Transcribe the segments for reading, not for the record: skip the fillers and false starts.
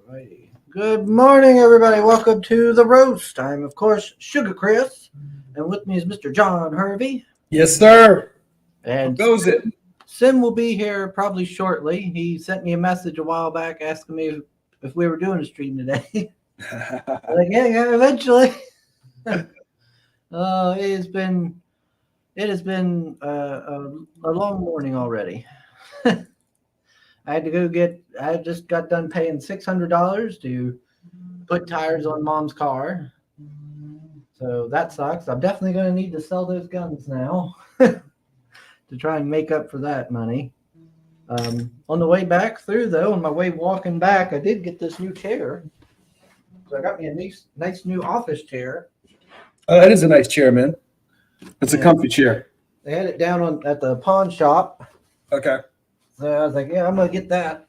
Alrighty. Good morning, everybody. Welcome to the roast. I'm, of course, Sugar Chris, and with me is Mr. John Hervey. Yes, sir. And How goes it? Sim will be here probably shortly. He sent me a message a while back asking me if we were doing a stream today. Like, yeah, eventually. It has been a long morning already. I just got done paying $600 to put tires on Mom's car. So that sucks. I'm definitely going to need to sell those guns now to try and make up for that money. On the way back through, though, on my way walking back, I did get this new chair. So I got me a nice new office chair. That is a nice chair, man. It's a comfy chair. They had it down at the pawn shop. Okay. So I was like, yeah, I'm going to get that.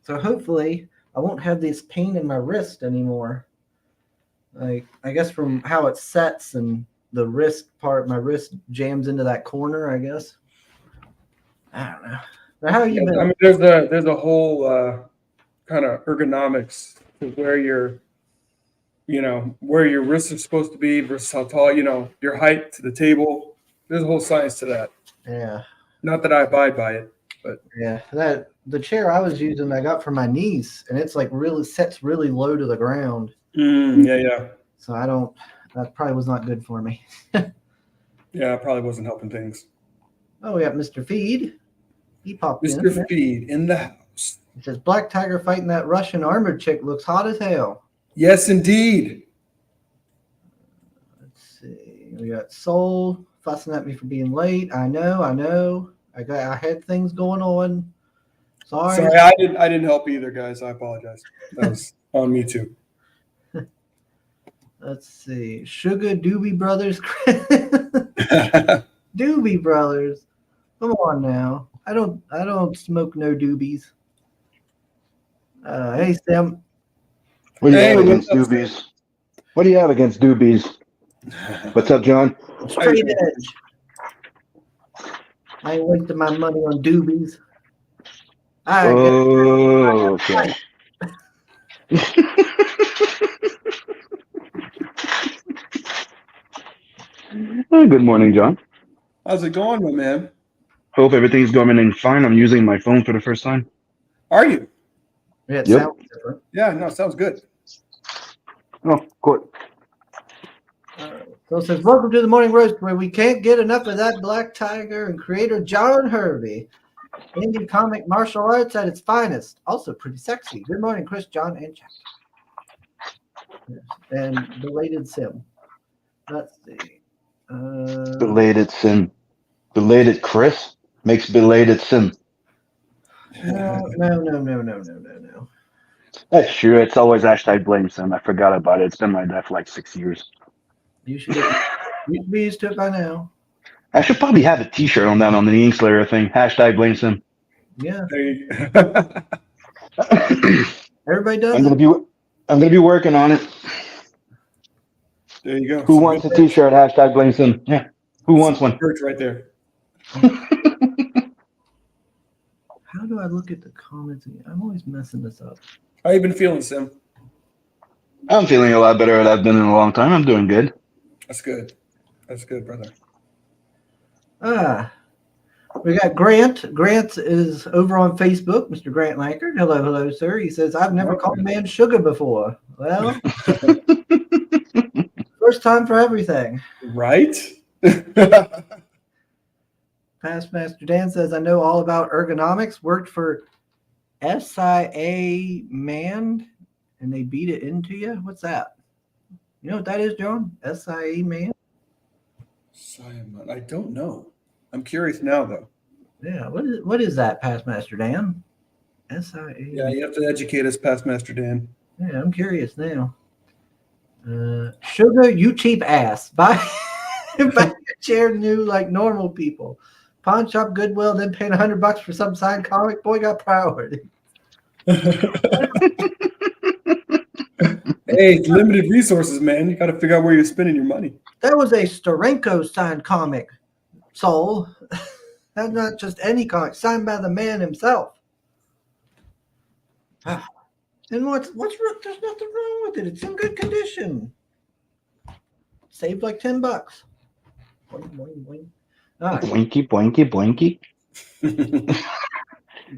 So hopefully I won't have this pain in my wrist anymore. Like, I guess from how it sets and the wrist part, my wrist jams into that corner, I guess. I don't know. But how you been? I mean, there's a whole kind of ergonomics to where your wrists are supposed to be versus how tall, your height to the table. There's a whole science to that. Yeah. Not that I abide by it, but yeah, the chair I was using, I got from my niece, and it's like really sets really low to the ground. Yeah. So that probably was not good for me. Yeah, it probably wasn't helping things. Oh, we got Mr. Feed. He popped in. Mr. Feed in the house. He says, Black Tiger fighting that Russian armored chick looks hot as hell. Yes, indeed. Let's see. We got Soul fussing at me for being late. I know. I had things going on. Sorry, I didn't help either, guys. I apologize. That was on me too. Let's see. Sugar Doobie Brothers. Doobie Brothers. Come on now. I don't smoke no doobies. Hey Sam. What do you have against doobies? What do you have against doobies? What's up, John? Straight edge. I ain't wasting my money on doobies. Okay. Good morning, John. How's it going, my man? Hope everything's going fine. I'm using my phone for the first time. Are you? Yeah, it Yep. sounds different. Yeah, no, sounds good. Oh, good. So it says, welcome to the Morning Roast, where we can't get enough of that Black Tiger and creator John Hervey. Indie comic martial arts at its finest. Also pretty sexy. Good morning, Chris, John, and Jack. And belated Sim. Let's see. Belated sin. Belated Chris makes belated sin. No. That's true. It's always hashtag blame Sim. I forgot about it. It's been like that for like 6 years. You should be used to it by now. I should probably have a T-shirt on that on the Inkslayer thing. Hashtag blame Sim. Yeah. There you Everybody does. I'm gonna be working on it. There you go. Who wants a T-shirt? Hashtag blame Sim. Yeah. Who wants one? Church right there. How do I look at the comments? I'm always messing this up. How you been feeling, Sim? I'm feeling a lot better than I've been in a long time. I'm doing good. That's good. That's good, brother. We got Grant. Grant is over on Facebook, Mr. Grant Lankard. Hello, sir. He says, I've never called a man sugar before. Well, first time for everything. Right? Past Master Dan says, I know all about ergonomics. Worked for SIA Man, and they beat it into you. What's that? You know what that is, John? SIA Man? Simon, I don't know. I'm curious now, though. Yeah, what is that, Past Master Dan? SIA. Yeah, you have to educate us, past Master Dan. Yeah, I'm curious now. Sugar, you cheap ass. Buy a chair new like normal people. Pawn shop, Goodwill, then paying $100 for some signed comic. Boy got priority. Hey, it's limited resources, man. You got to figure out where you're spending your money. That was a Steranko signed comic, Soul. That's not just any comic, signed by the man himself. And what's wrong? There's nothing wrong with it. It's in good condition. Saved like $10. Boing, boing, boing. All right. Blinky, blinky, blinky. Do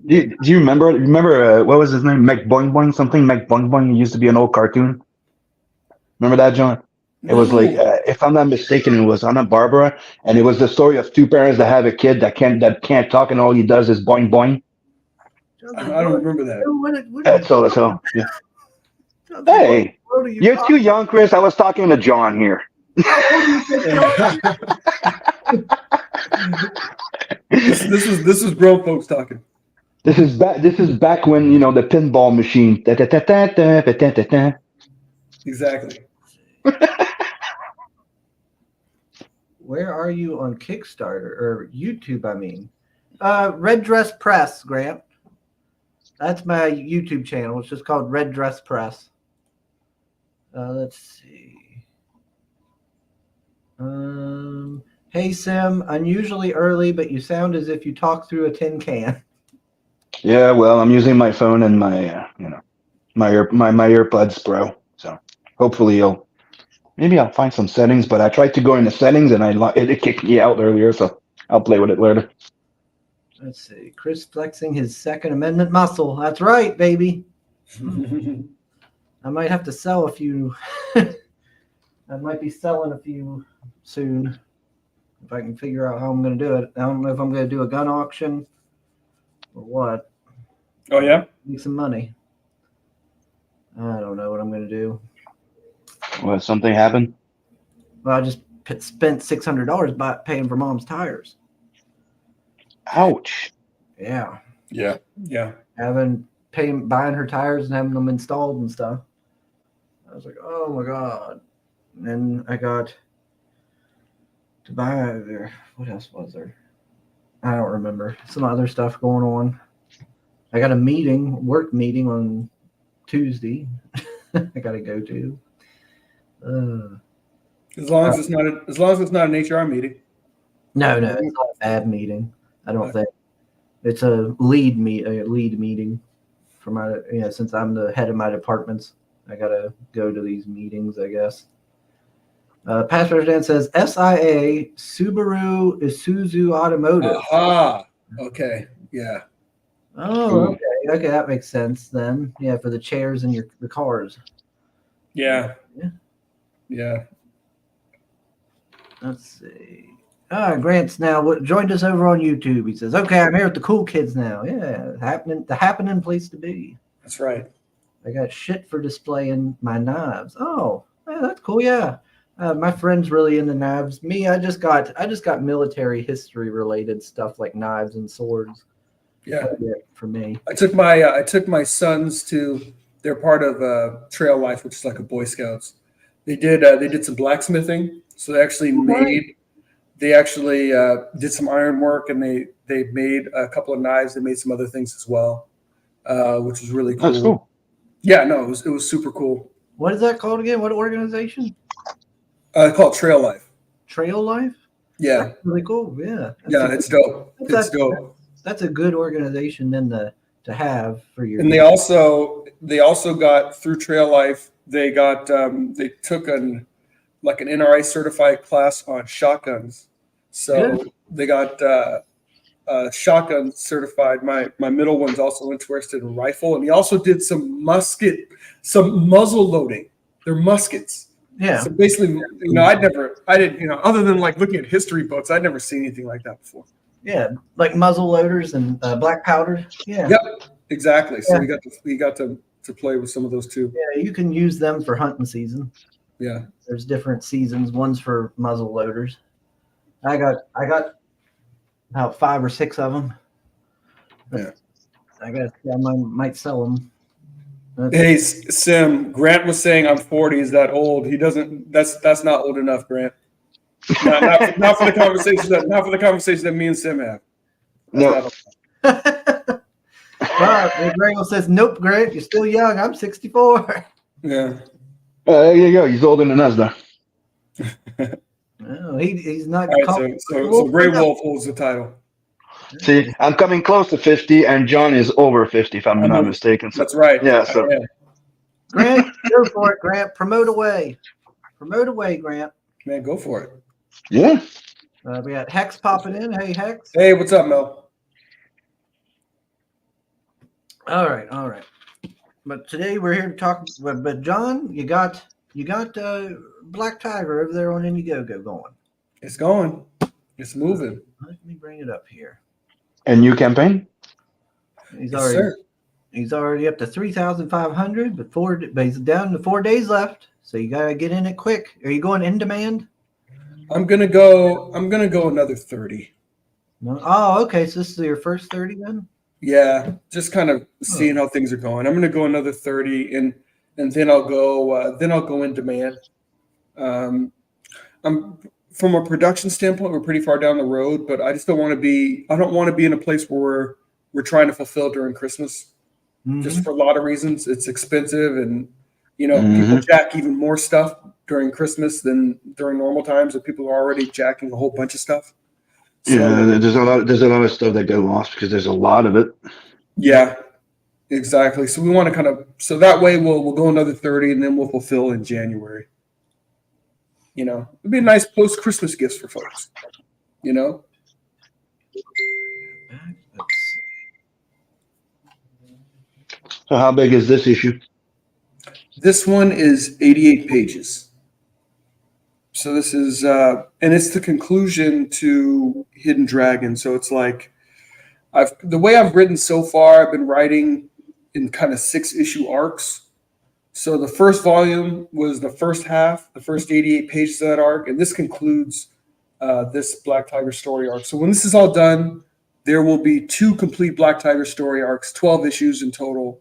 you remember? What was his name? McBoing Boing something. McBoing Boing. He used to be an old cartoon. Remember that, John? It was like, if I'm not mistaken, it was Anna Barbara, and it was the story of two parents that have a kid that can't talk, and all he does is boing boing. I don't remember that. That's so yeah. Hey, you're too young, Chris. I was talking to John here. This is grown folks talking. This is back when the pinball machine. Exactly. Where are you on Kickstarter or YouTube? I mean, Red Dress Press, Grant. That's my YouTube channel. It's just called Red Dress Press. Let's see. Hey Sim, unusually early, but you sound as if you talk through a tin can. Yeah, well, I'm using my phone and my my earbuds, bro. So hopefully maybe I'll find some settings. But I tried to go into settings and it kicked me out earlier, so I'll play with it later. Let's see. Chris flexing his Second Amendment muscle. That's right, baby. I might have to sell a few. I might be selling a few soon if I can figure out how I'm going to do it. I don't know if I'm going to do a gun auction or what. Oh, yeah? Make some money. I don't know what I'm going to do. What, something happened? Well, I just spent $600 paying for Mom's tires. Ouch. Yeah. Yeah. Buying her tires and having them installed and stuff. I was like, oh my God. And then I got to buy there. What else was there? I don't remember. Some other stuff going on. I got a work meeting on Tuesday. I got to go to. As long as it's not an HR meeting. No, it's not a bad meeting. I don't think it's a lead meeting for my since I'm the head of my departments, I gotta go to these meetings, I guess. Pastor Dan says SIA Subaru Isuzu Automotive. Aha. Okay. Yeah. Oh, okay, that makes sense then. Yeah, for the chairs and the cars. Yeah. Let's see. Grant's now joined us over on YouTube. He says, "Okay, I'm here with the cool kids now. Yeah, the happening place to be. That's right. I got shit for displaying my knives. Oh, yeah, that's cool. Yeah, my friend's really into knives. Me, I just got military history related stuff like knives and swords. Yeah, for me. I took my sons to. They're part of Trail Life, which is like a Boy Scouts. They did some blacksmithing, so they actually did some iron work, and they made a couple of knives. They made some other things as well, which was really cool. That's cool. Yeah, no, it was super cool. What is that called again? What organization? Called Trail Life. Trail Life? Yeah. That's really cool. Yeah. It's dope. It's dope. That's a good organization then to have for your. And they also got through Trail Life. They took an NRA certified class on shotguns. So Good. they got shotgun certified. My middle one's also interested in rifle, and he also did some muzzle loading. They're muskets. Yeah. So basically, other than like looking at history books, I'd never seen anything like that before. Yeah, like muzzle loaders and black powder. Yeah. Yep. Exactly. So Yeah. we got to play with some of those too. Yeah, you can use them for hunting season. Yeah. There's different seasons. One's for muzzle loaders. I got about 5 or 6 of them. Yeah. I might sell them. Hey, Sim, Grant was saying I'm 40. Is that old? He doesn't. That's not old enough, Grant. Not for the conversation that me and Sim have. No. Grant says, "Nope, Grant, you're still young. I'm 64." Yeah. There you go. He's older than us, though. No, he's not. All right, so Gray Wolf holds the title. See, I'm coming close to 50, and John is over 50, if I'm not mistaken. So, That's right. yeah. So Grant, go for it, Grant. Promote away. Promote away, Grant. Man, go for it. Yeah. We got Hex popping in. Hey, Hex. Hey, what's up, Mel? All right, all right. But today we're here to talk. But John, you got Black Tiger over there on Indiegogo going. It's going. It's moving. Let me bring it up here. A new campaign? He's Yes, already sir. he's already up to 3,500, but he's down to 4 days left. So you gotta get in it quick. Are you going in demand? I'm gonna go another 30. No. Oh, okay. So this is your first 30 then? Yeah, just kind of seeing how things are going. I'm gonna go another 30, and then I'll go in demand. I'm from a production standpoint, we're pretty far down the road, but I just don't want to be. I don't want to be in a place where we're trying to fulfill during Christmas, just for a lot of reasons. It's expensive, and people jack even more stuff during Christmas than during normal times, and people are already jacking a whole bunch of stuff. So, Yeah, there's a lot of stuff that go lost because there's a lot of it. yeah, exactly. So we want to so that way we'll go another 30, and then we'll fulfill in January. It'd be a nice post-Christmas gifts for folks. Let's see. So how big is this issue? This one is 88 pages. So this is, and it's the conclusion to Hidden Dragon. So it's like, the way I've written so far, I've been writing in kind of 6-issue arcs. So the first volume was the first half, the first 88 pages of that arc, and this concludes this Black Tiger story arc. So when this is all done, there will be 2 complete Black Tiger story arcs, 12 issues in total,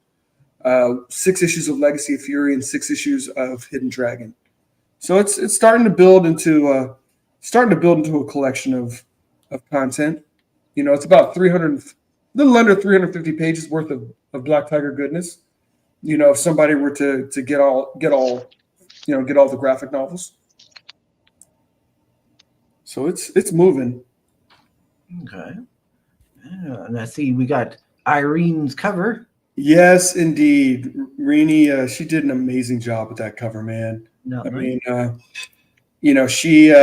6 issues of Legacy of Fury and 6 issues of Hidden Dragon. So it's starting to build into a collection of content. It's about 300, a little under 350 pages worth of Black Tiger goodness. If somebody were to get all the graphic novels. So it's moving. Okay. Yeah, and I see we got Irene's cover. Yes, indeed. Rini, she did an amazing job with that cover, man. No, I mean, she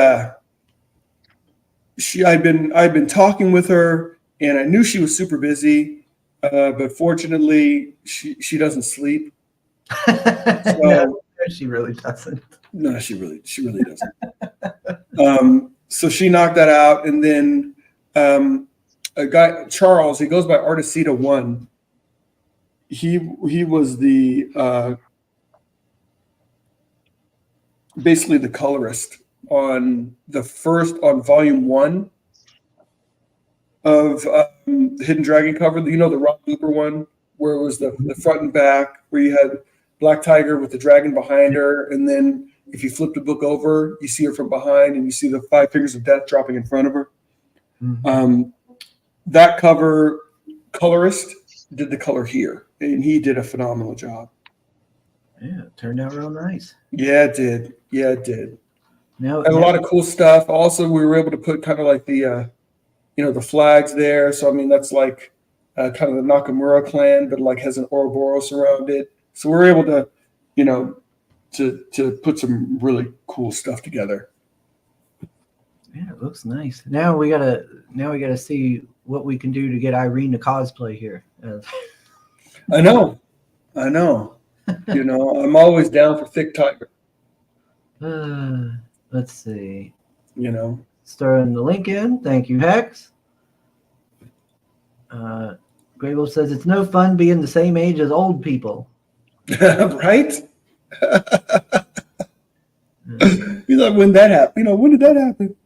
I've been talking with her, and I knew she was super busy, but fortunately she doesn't sleep. So, no, she really doesn't. No, she really doesn't. So she knocked that out, and then a guy, Charles, he goes by Artacita 1. He was the basically the colorist on volume 1 of the Hidden Dragon cover. The Rock Looper one, where it was the front and back, where you had Black Tiger with the dragon behind her, and then if you flip the book over, you see her from behind, and you see the 5 fingers of death dropping in front of her. Mm-hmm. That cover colorist did the color here, and he did a phenomenal job. Yeah, it turned out real nice. Yeah, it did. Now, and a lot of cool stuff. Also, we were able to put kind of like the the flags there. So I mean, that's like kind of the Nakamura clan, but like has an Ouroboros around it. So we're able to, to put some really cool stuff together. Yeah, it looks nice. Now we gotta see what we can do to get Irene to cosplay here. I know. I'm always down for thick tiger. Let's see. Throwing the link in. Thank you, Hex. Grable says it's no fun being the same age as old people. Right? He's like, when that happened? When did that happen?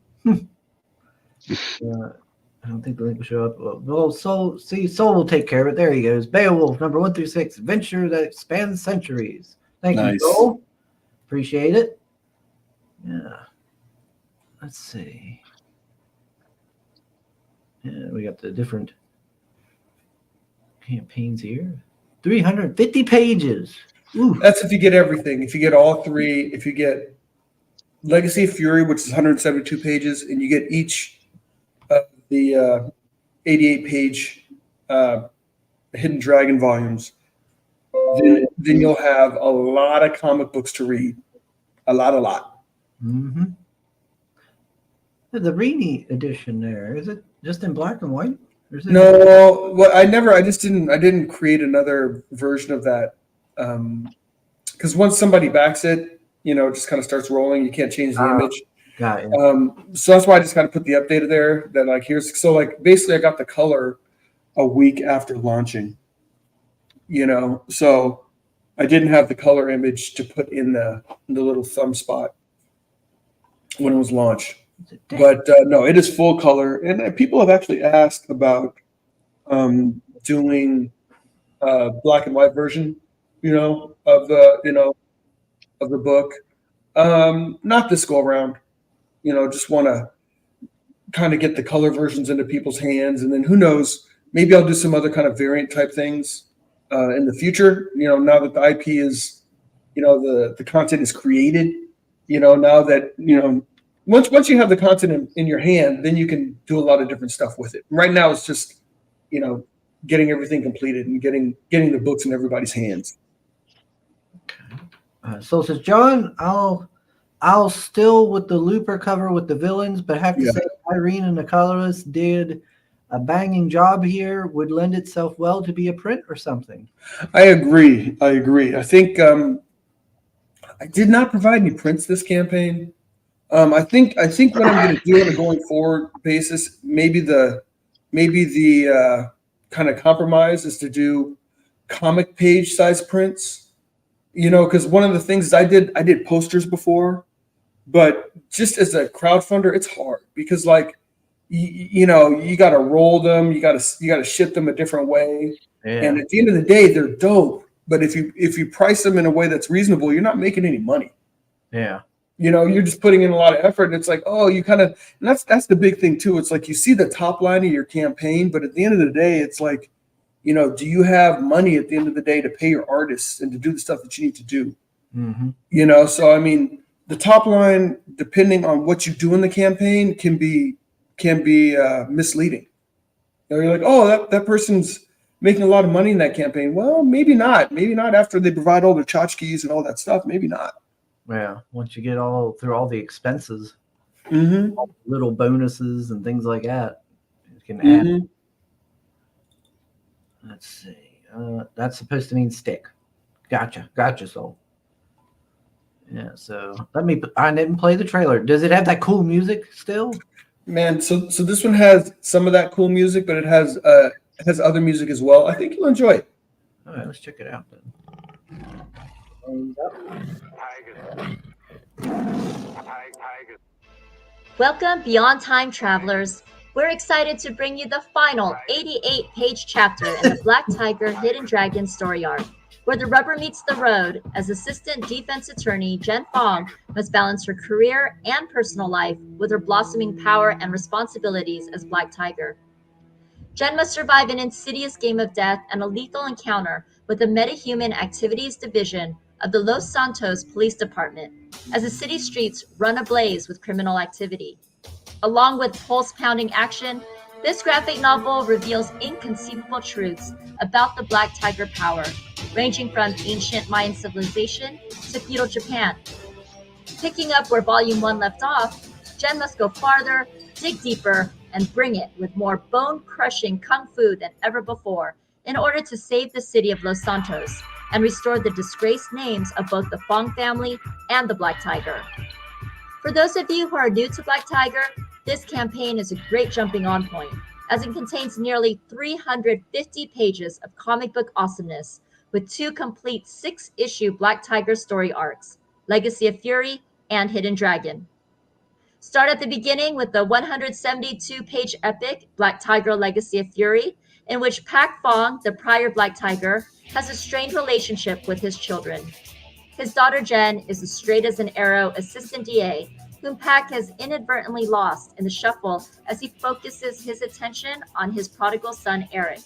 I don't think the link will show up. Well, Soul will take care of it. There he goes. Beowulf, number 1 through 6, adventure that spans centuries. Thank you, Soul. Appreciate it. Yeah. Let's see. Yeah, we got the different campaigns here. 350 pages. Ooh. That's if you get everything. If you get all 3, if you get Legacy of Fury, which is 172 pages, and you get each of the 88-page Hidden Dragon volumes, then you'll have a lot of comic books to read. A lot. Mm-hmm. The Reedy edition there, is it just in black and white? Or is it No, well, I didn't create another version of that. Because once somebody backs it, it just kind of starts rolling. You can't change the image. Got it. So that's why I just kind of put the updated there that like basically I got the color a week after launching, so I didn't have the color image to put in the little thumb spot when it was launched. But no, it is full color, and people have actually asked about doing black and white version, of the book. Not this go around, just want to kind of get the color versions into people's hands, and then who knows, maybe I'll do some other kind of variant type things in the future. Now that the IP is, the content is created. Now that once you have the content in your hand, then you can do a lot of different stuff with it. Right now, it's just getting everything completed and getting the books in everybody's hands. So it says, John, I'll still with the Looper cover with the villains, but have to say Irene and the colorist did a banging job here. Would lend itself well to be a print or something. I agree. I think I did not provide any prints this campaign. I think what I'm going to do on a going forward basis, maybe the kind of compromise is to do comic page size prints. Because one of the things is I did posters before, but just as a crowdfunder, it's hard because like you got to roll them, you got to ship them a different way, and at the end of the day, they're dope. But if you price them in a way that's reasonable, you're not making any money. Yeah. You're just putting in a lot of effort, and it's like, oh, you kind of, and that's the big thing too. It's like you see the top line of your campaign, but at the end of the day, it's like, do you have money at the end of the day to pay your artists and to do the stuff that you need to do? Mm-hmm. So I mean, the top line, depending on what you do in the campaign, can be misleading. You're like, oh, that person's making a lot of money in that campaign. Well, maybe not. Maybe not after they provide all their tchotchkes and all that stuff. Maybe not. Yeah, once you get through all the expenses, Mm-hmm. little bonuses and things like that, you can add. Mm-hmm. Let's see. That's supposed to mean stick. Gotcha, Soul. Yeah. So I didn't play the trailer. Does it have that cool music still? Man, so this one has some of that cool music, but it has other music as well. I think you'll enjoy it. All right, let's check it out then. Welcome, Beyond Time travelers. We're excited to bring you the final 88-page chapter in the Black Tiger Hidden Dragon story arc, where the rubber meets the road as Assistant Defense Attorney Jen Fong must balance her career and personal life with her blossoming power and responsibilities as Black Tiger. Jen must survive an insidious game of death and a lethal encounter with the Metahuman Activities Division of the Los Santos Police Department as the city streets run ablaze with criminal activity. Along with pulse-pounding action, this graphic novel reveals inconceivable truths about the Black Tiger power, ranging from ancient Mayan civilization to feudal Japan. Picking up where Volume 1 left off, Jen must go farther, dig deeper, and bring it with more bone-crushing kung fu than ever before in order to save the city of Los Santos and restore the disgraced names of both the Fong family and the Black Tiger. For those of you who are new to Black Tiger, this campaign is a great jumping-on point, as it contains nearly 350 pages of comic book awesomeness with 2 complete 6-issue Black Tiger story arcs, Legacy of Fury and Hidden Dragon. Start at the beginning with the 172-page epic Black Tiger Legacy of Fury, in which Pak Fong, the prior Black Tiger, has a strained relationship with his children. His daughter Jen is a straight as an arrow assistant DA, whom Pak has inadvertently lost in the shuffle as he focuses his attention on his prodigal son Eric.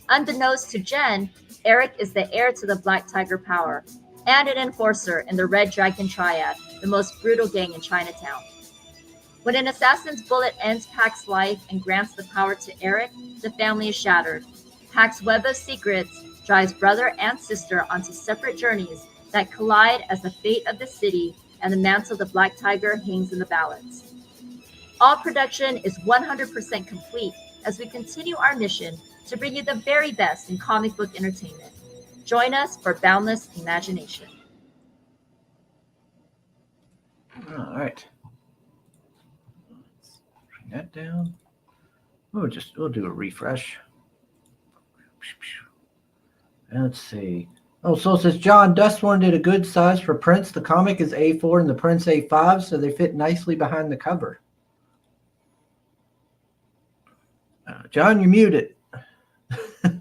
Unbeknownst to Jen, Eric is the heir to the Black Tiger power and an enforcer in the Red Dragon Triad, the most brutal gang in Chinatown. When an assassin's bullet ends Pak's life and grants the power to Eric, the family is shattered. Pak's web of secrets drives brother and sister onto separate journeys that collide as the fate of the city and the mantle of the Black Tiger hangs in the balance. All production is 100% complete as we continue our mission to bring you the very best in comic book entertainment. Join us for boundless imagination. All right. Let's bring that down. We'll do a refresh. And let's see. Oh, so it says John Dustworn did a good size for prints. The comic is A4 and the print's A5, so they fit nicely behind the cover. John, you're muted. Did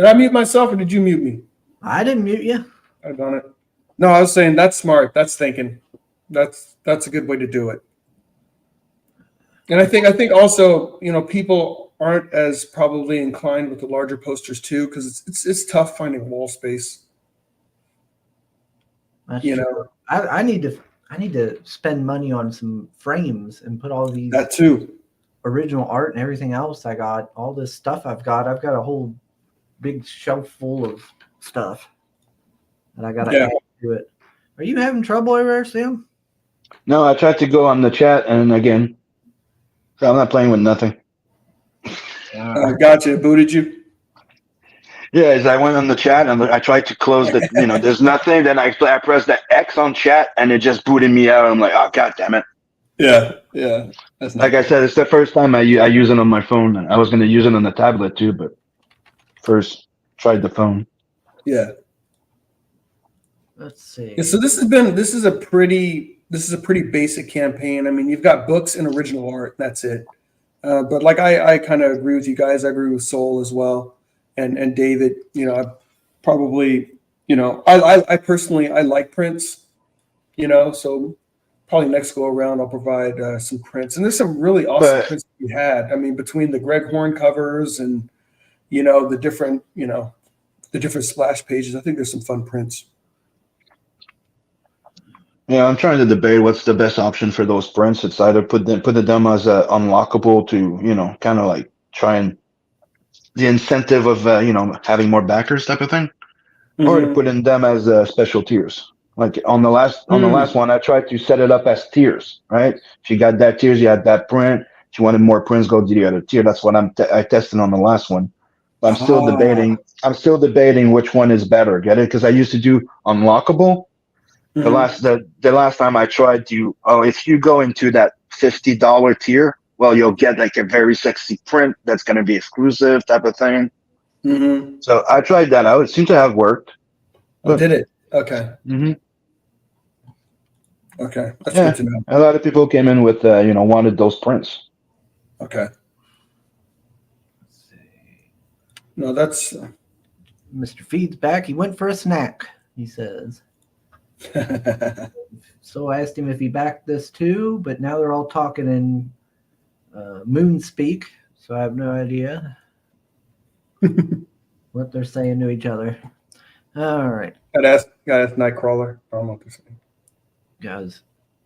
I mute myself or did you mute me? I didn't mute you. I done it. No, I was saying that's smart. That's thinking. That's a good way to do it. And I think also, people aren't as probably inclined with the larger posters too, because it's tough finding wall space. That's true. I need to spend money on some frames and put all these That too. original art and everything else I got. All this stuff I've got a whole big shelf full of stuff that I gotta add to it. Are you having trouble over there, Sam? No, I tried to go on the chat, and again, so I'm not playing with nothing. Gotcha. Booted you? Yeah, as I went on the chat and I tried to close the, there's nothing. Then I pressed the X on chat and it just booted me out. I'm like, oh, God damn it. Yeah. That's like I said, it's the first time I use it on my phone. I was going to use it on the tablet too, but first tried the phone. Yeah. Let's see. Yeah, so this is a pretty basic campaign. I mean, you've got books and original art. That's it. But like I kind of agree with you guys. I agree with Soul as well, and David. I probably I personally like prints. So probably next go around I'll provide some prints. And there's some really awesome prints we had. I mean, between the Greg Horn covers and the different splash pages, I think there's some fun prints. Yeah, I'm trying to debate what's the best option for those prints. It's either put them as unlockable to kind of like try and the incentive of having more backers type of thing, or to put in them as special tiers. Like on the last one, I tried to set it up as tiers. Right? If you got that tiers, you had that print. If you wanted more prints, go to the other tier. That's what I tested on the last one. But I'm still debating. I'm still debating which one is better. Get it? Because I used to do unlockable. The last time I tried to, if you go into that $50 tier, well, you'll get like a very sexy print that's going to be exclusive type of thing. Mm-hmm. So I tried that out. It seemed to have worked. Oh, did it? Okay. Mm-hmm. Okay, that's good to know. A lot of people came in with, wanted those prints. Okay. Let's see. No, that's Mr. Feed's back. He went for a snack, he says. So I asked him if he backed this too, but now they're all talking in moon speak, so I have no idea what they're saying to each other. All right. Gotta ask Nightcrawler. I don't know what they're saying. Guys,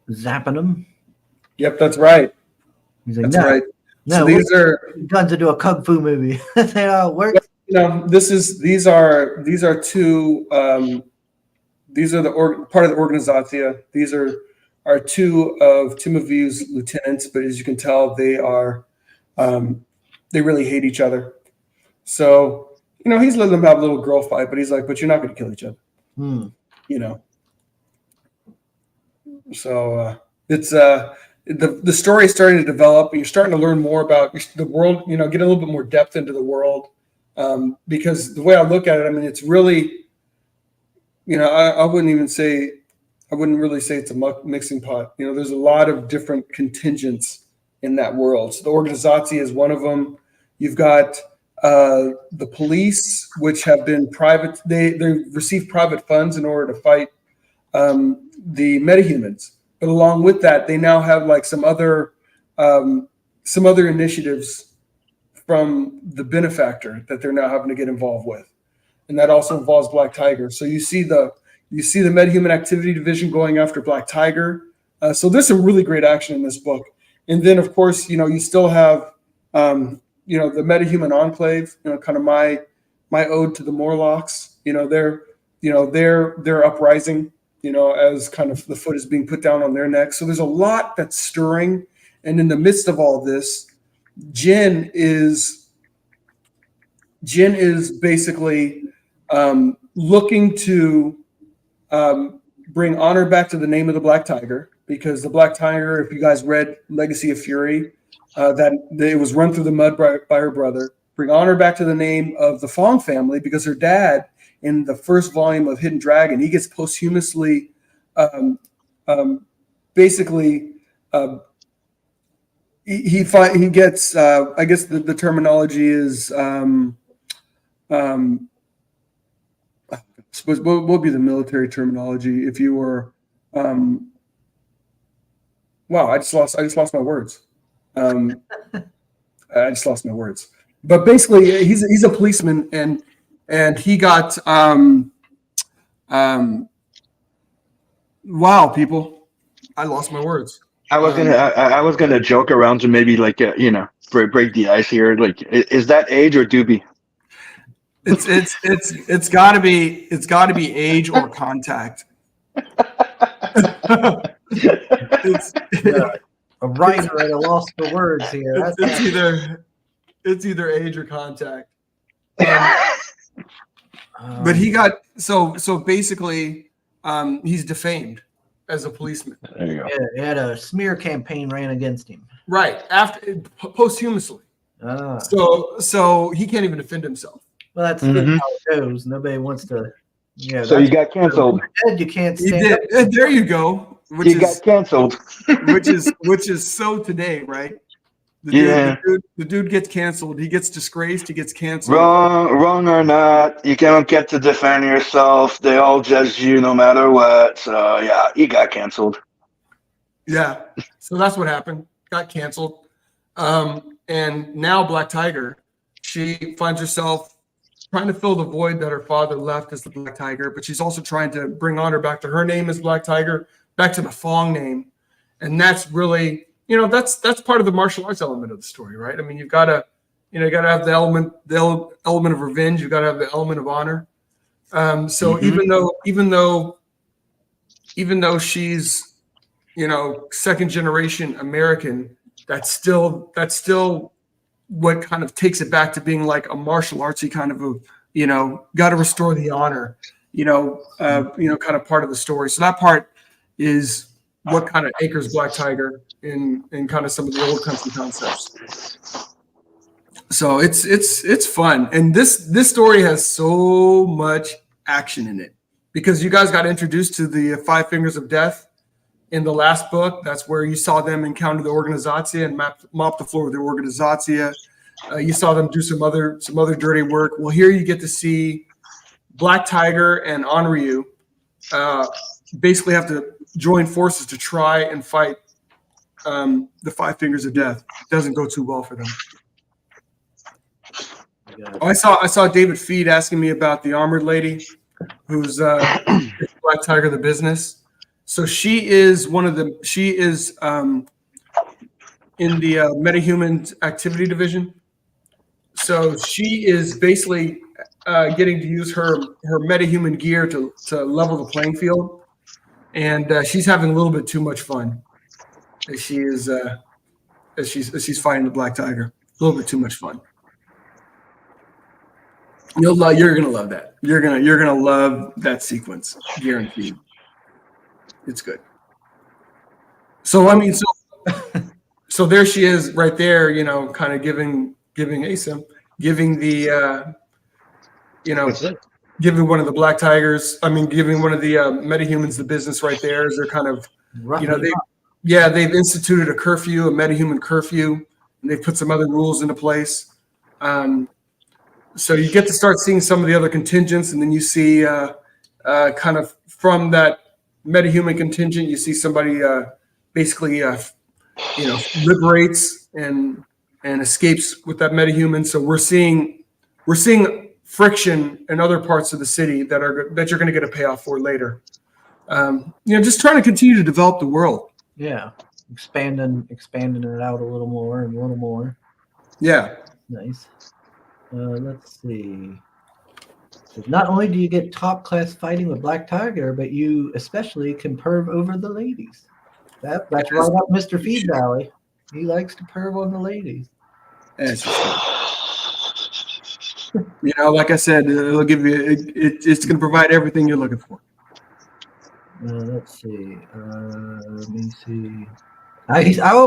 zapping them. Yep, that's right. He's like, that's right. No, so these are guns to do a kung fu movie. That's how it works. These are two. These are part of the Organizatia. These are two of Timofey's lieutenants, but as you can tell, they really hate each other. So, he's letting them have a little girl fight, but he's like, but you're not going to kill each other. So it's the story is starting to develop, and you're starting to learn more about the world. Get a little bit more depth into the world, because the way I look at it, I mean, it's really. I wouldn't really say it's a mixing pot. There's a lot of different contingents in that world. So the Organizatia is one of them. You've got the police, which have been private. They receive private funds in order to fight the metahumans. But along with that, they now have like some other initiatives from the benefactor that they're now having to get involved with. And that also involves Black Tiger. So you see the MetaHuman Activity Division going after Black Tiger. So there's some really great action in this book. And then, of course, you still have, the MetaHuman Enclave. Kind of my ode to the Morlocks. Their uprising. As kind of the foot is being put down on their neck. So there's a lot that's stirring, and in the midst of all this, Jin is basically looking to bring honor back to the name of the Black Tiger, because the Black Tiger, if you guys read Legacy of Fury, that it was run through the mud by her brother. Bring honor back to the name of the Fong family, because her dad, in the first volume of Hidden Dragon, he gets posthumously, basically, he gets. I guess the terminology is. Suppose what would be the military terminology if you were? Wow, I just lost my words. I just lost my words. But basically, he's a policeman, and he got wow, people, I lost my words. I was gonna joke around to maybe like break the ice here. Like, is that age or doobie? It's got to be age or contact. A writer at a loss for words here. It's either age or contact. But he got so basically he's defamed as a policeman. There you go. Yeah, he had a smear campaign ran against him. Right, after posthumously. So he can't even defend himself. Well, that's how it goes. Nobody wants to. Yeah. So you got canceled. You can't He stand up. did. There you go. Got canceled. which is so today, right? The dude gets canceled. He gets disgraced. He gets canceled. Wrong or not, you don't get to defend yourself. They all judge you no matter what. So yeah, he got canceled. Yeah. So that's what happened. Got canceled. And now Black Tiger, she finds herself trying to fill the void that her father left as the Black Tiger, but she's also trying to bring honor back to her name as Black Tiger, back to the Fong name. And that's really, that's part of the martial arts element of the story, right? I mean, you've got to have the element of revenge. You've got to have the element of honor. So even though she's, second generation American, that's still what kind of takes it back to being like a martial artsy kind of got to restore the honor, kind of part of the story. So that part is what kind of anchors Black Tiger in kind of some of the old country concepts. So it's fun. And this story has so much action in it, because you guys got introduced to the Five Fingers of Death in the last book. That's where you saw them encounter the Organizatia and mop the floor with the Organizatia. You saw them do some other dirty work. Well, here you get to see Black Tiger and Onryu basically have to join forces to try and fight the Five Fingers of Death. It doesn't go too well for them. I saw David Feed asking me about the armored lady, who's Black Tiger the business. So she is in the metahuman activity division. So she is basically getting to use her metahuman gear to level the playing field, and she's having a little bit too much fun as she's fighting the Black Tiger. A little bit too much fun. You're gonna love that. You're gonna love that sequence, guaranteed. It's good. So I mean, so there she is, right there. Kind of giving ASIM, giving the giving one of the Black Tigers. I mean, giving one of the metahumans the business right there. As they're kind of, they've instituted a curfew, a metahuman curfew, and they've put some other rules into place. So you get to start seeing some of the other contingents, and then you see kind of from that metahuman contingent, you see somebody basically liberates and escapes with that metahuman. So we're seeing friction in other parts of the city that you're going to get a payoff for later. Just trying to continue to develop the world. Yeah, expanding it out a little more and a little more. Yeah, Nice. Let's see. Not only do you get top class fighting with Black Tiger, but you especially can perv over the ladies. That's right up Mr. Feed Valley. He likes to perv on the ladies. And it's just like I said, it'll give you. It's going to provide everything you're looking for. Let's see. Let me see.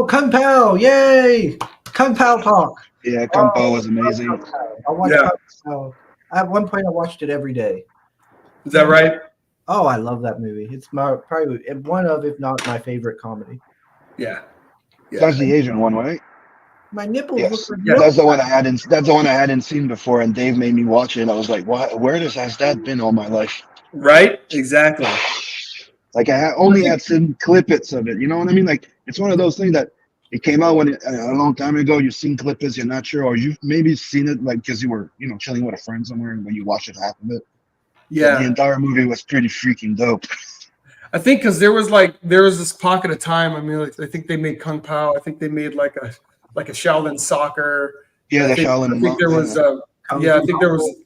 Kung Pao! Yay! Kung Pao talk. Yeah, Kung Pao was amazing. I watched Kung Pao. At one point, I watched it every day. Is that right? Oh, I love that movie. It's probably one of, if not my favorite comedy. Yeah. That's the Asian one, right? My nipples. Yes. That's the one I hadn't. That's the one I hadn't seen before, and Dave made me watch it. And I was like, "What? Where has that been all my life?" Right. Exactly. Like I only had seen clippets of it. You know what I mean? Like it's one of those things that it came out a long time ago. You've seen clippets, you're not sure, or you've maybe seen it like because you were chilling with a friend somewhere, and when you watched it, half of it. Yeah. But the entire movie was pretty freaking dope. I think because there was this pocket of time. I mean, I think they made Kung Pao. I think they made like a Shaolin Soccer. Yeah, I think there was. I think there was.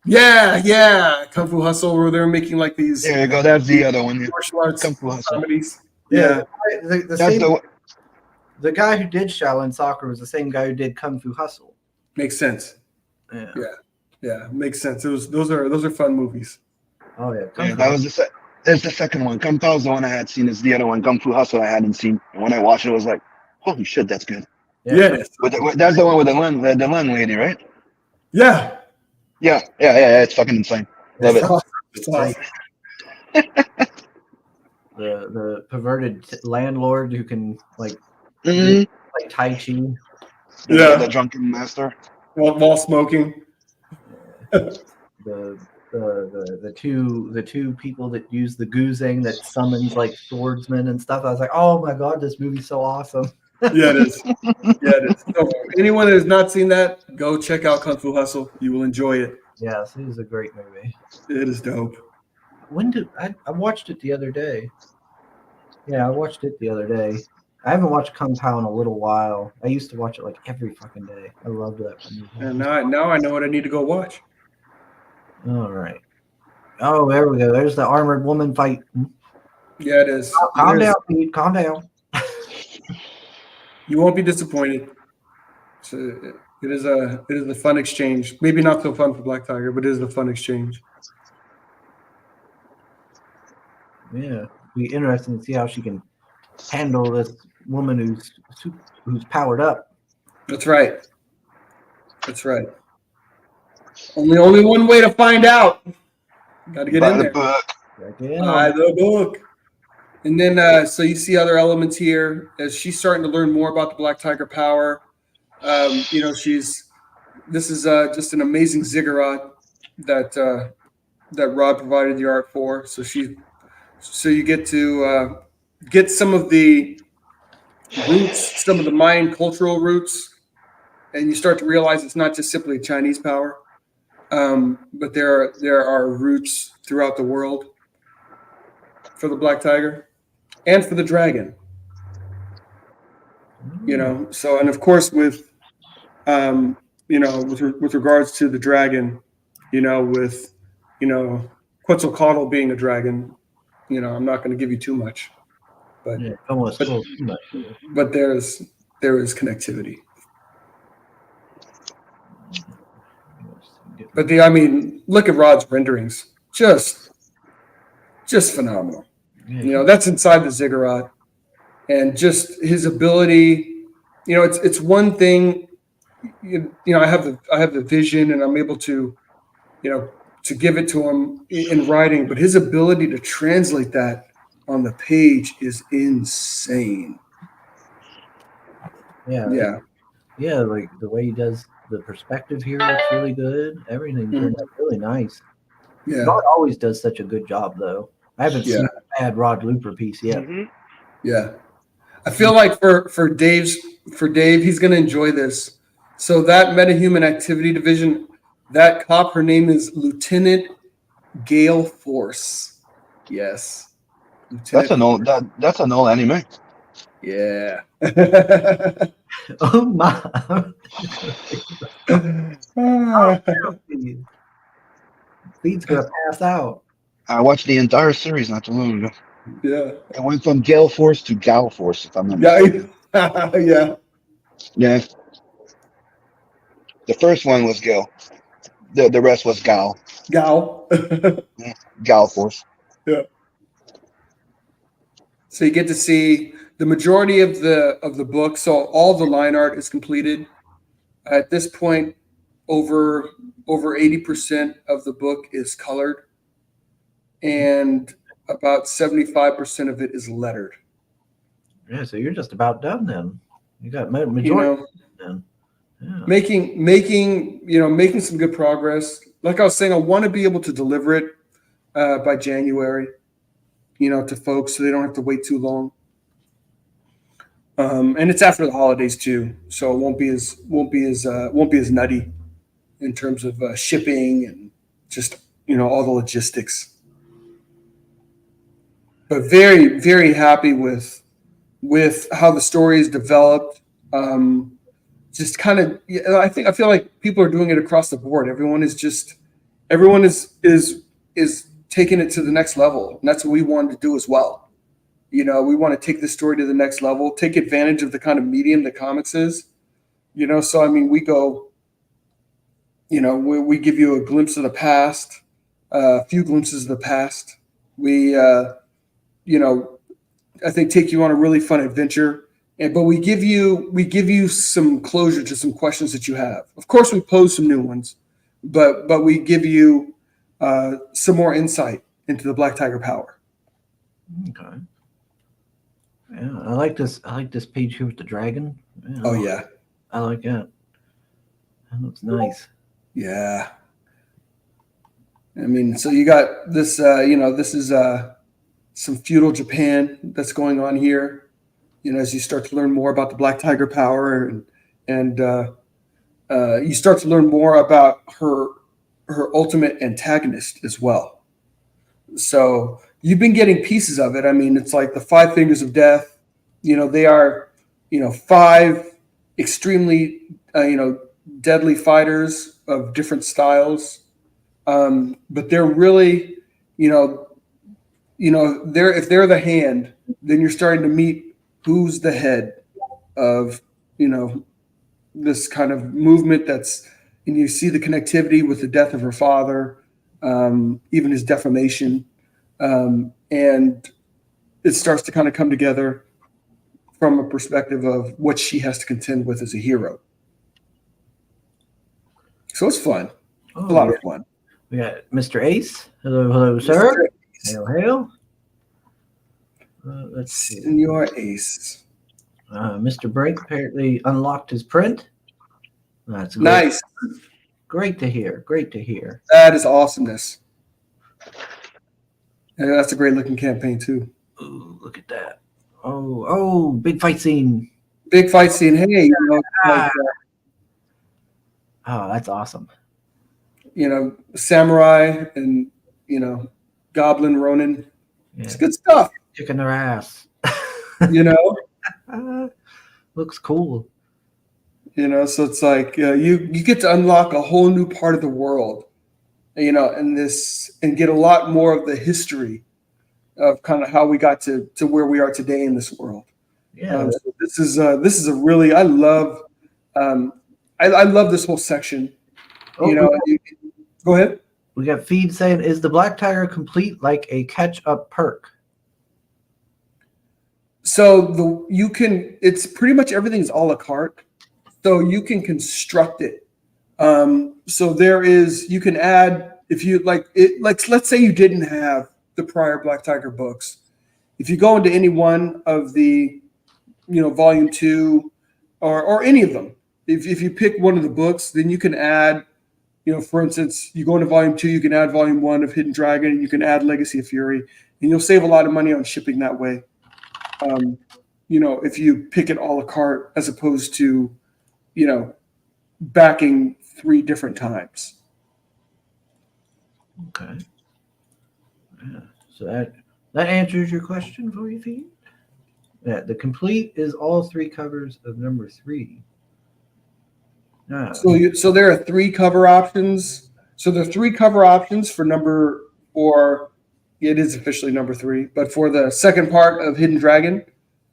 Yeah, Kung Fu Hustle, where they were making like these. There you go. That's the other one. Martial arts Kung Fu Hustle. comedies. Yeah. The The guy who did Shaolin Soccer was the same guy who did Kung Fu Hustle. Makes sense. Yeah. Yeah, makes sense. Those are fun movies. Oh yeah. that was there's the second one. Kung Pao is the one I had seen. It's the other one. Kung Fu Hustle I hadn't seen. And when I watched it, I was like, holy shit, that's good. Yeah, it is. That's the one with the Lun lady, right? Yeah. Yeah. It's fucking insane. Love it. It's awesome. The perverted landlord who can like Tai Chi. Yeah. The drunken master. While smoking. The two people that use the goozang that summons like swordsmen and stuff. I was like, oh my god, this movie's so awesome. Yeah, it is. So anyone that has not seen that, go check out Kung Fu Hustle. You will enjoy it. Yes, it is a great movie. It is dope. When did I watched it the other day? Yeah, I watched it the other day. I haven't watched Kung Pao in a little while. I used to watch it like every fucking day. I loved that movie. And now I know what I need to go watch. All right. Oh, there we go. There's the armored woman fight. Yeah, it is. Calm down, Pete. Calm down. You won't be disappointed. It is a fun exchange. Maybe not so fun for Black Tiger, but it is a fun exchange. Yeah, be interesting to see how she can handle this woman who's powered up. That's right. Only one way to find out. Got to get in there. Buy the book. And then, so you see other elements here as she's starting to learn more about the Black Tiger power. This is just an amazing ziggurat that Rod provided the art for. So you get to get some of the roots, some of the Mayan cultural roots, and you start to realize it's not just simply a Chinese power, but there are roots throughout the world for the Black Tiger and for the dragon. So, and of course with regards to the dragon, with Quetzalcoatl being a dragon, I'm not going to give you too much, but but there is connectivity. But look at Rod's renderings, just phenomenal. That's inside the ziggurat, and just his ability. It's one thing. I have the vision, and I'm able to, to give it to him in writing. But his ability to translate that on the page is insane. Yeah. Like the way he does the perspective here looks really good. Everything turned out really nice. Yeah. Rod always does such a good job, though. I haven't seen a bad Rod Looper piece yet. Yeah. I feel like for Dave, he's going to enjoy this. So that metahuman activity division, that cop, her name is Lieutenant Gale Force. Yes. That's an old anime. Yeah. Oh my! Feed's gonna pass out. I watched the entire series not too long ago. Yeah. It went from Gale Force to Gal Force, if I'm not Yeah. mistaken. Yeah. Yeah. The first one was Gale. The rest was Gal. Gal. Yeah. Gal Force. Yeah. So you get to see the majority of the book. So all the line art is completed. At this point, over 80% of the book is colored, and about 75% of it is lettered. Yeah, so you're just about done then. You got You majority know, done. Yeah. making some good progress. Like I was saying, I want to be able to deliver it by January, to folks, so they don't have to wait too long. And it's after the holidays too, so it won't be as nutty in terms of shipping and just all the logistics. But very, very happy with how the story is developed. Just kind of, I feel like people are doing it across the board. Everyone is taking it to the next level, and that's what we wanted to do as well. We want to take this story to the next level, take advantage of the kind of medium that comics is. So I mean, we go, we give you a glimpse of the past, a few glimpses of the past. We, I think take you on a really fun adventure. But we give you some closure to some questions that you have. Of course, we pose some new ones, but we give you some more insight into the Black Tiger power. Okay. Yeah, I like this. I like this page here with the dragon. Yeah, Oh yeah, I like that. That looks nice. yeah. I mean, so you got this. This is some feudal Japan that's going on here. As you start to learn more about the Black Tiger power, and you start to learn more about her ultimate antagonist as well. So you've been getting pieces of it. I mean, it's like the 5 fingers of death. They are, 5 extremely, deadly fighters of different styles. But they're really, if they're the hand, then you're starting to meet who's the head of, this kind of movement and you see the connectivity with the death of her father, even his defamation. And it starts to kind of come together from a perspective of what she has to contend with as a hero. So it's fun. Oh, a lot of fun. We got Mr. Ace. Hello, sir. Mr. Ace. Hail, hail. Let's see. Senor Ace. Mr. Brink apparently unlocked his print. That's great. Nice. Great to hear. Great to hear. That is awesomeness. And that's a great looking campaign too. Ooh, look at that. Oh, big fight scene. Big fight scene. Hey, Oh, that's awesome. Samurai and Goblin Ronin. Yeah. It's good stuff. Kicking their ass. Looks cool. So it's like you get to unlock a whole new part of the world, and get a lot more of the history of kind of how we got to where we are today in this world. Yeah. So this is a really, I love this whole section. Go ahead. We got Feed saying, "Is the Black Tiger complete like a catch-up perk?" So it's pretty much everything's a la carte. So you can construct it. So you can add, if you like it, like let's say you didn't have the prior Black Tiger books. If you go into any one of the, volume 2 or any of them, if you pick one of the books, then you can add, for instance, you go into volume 2, you can add volume 1 of Hidden Dragon, and you can add Legacy of Fury, and you'll save a lot of money on shipping that way. If you pick it a la carte as opposed to, backing 3 different times. Okay. Yeah. So that answers your question for you, Feed. Yeah, the complete is all 3 covers of number 3. So there are 3 cover options. So there are 3 cover options for it is officially number 3, but for the second part of Hidden Dragon.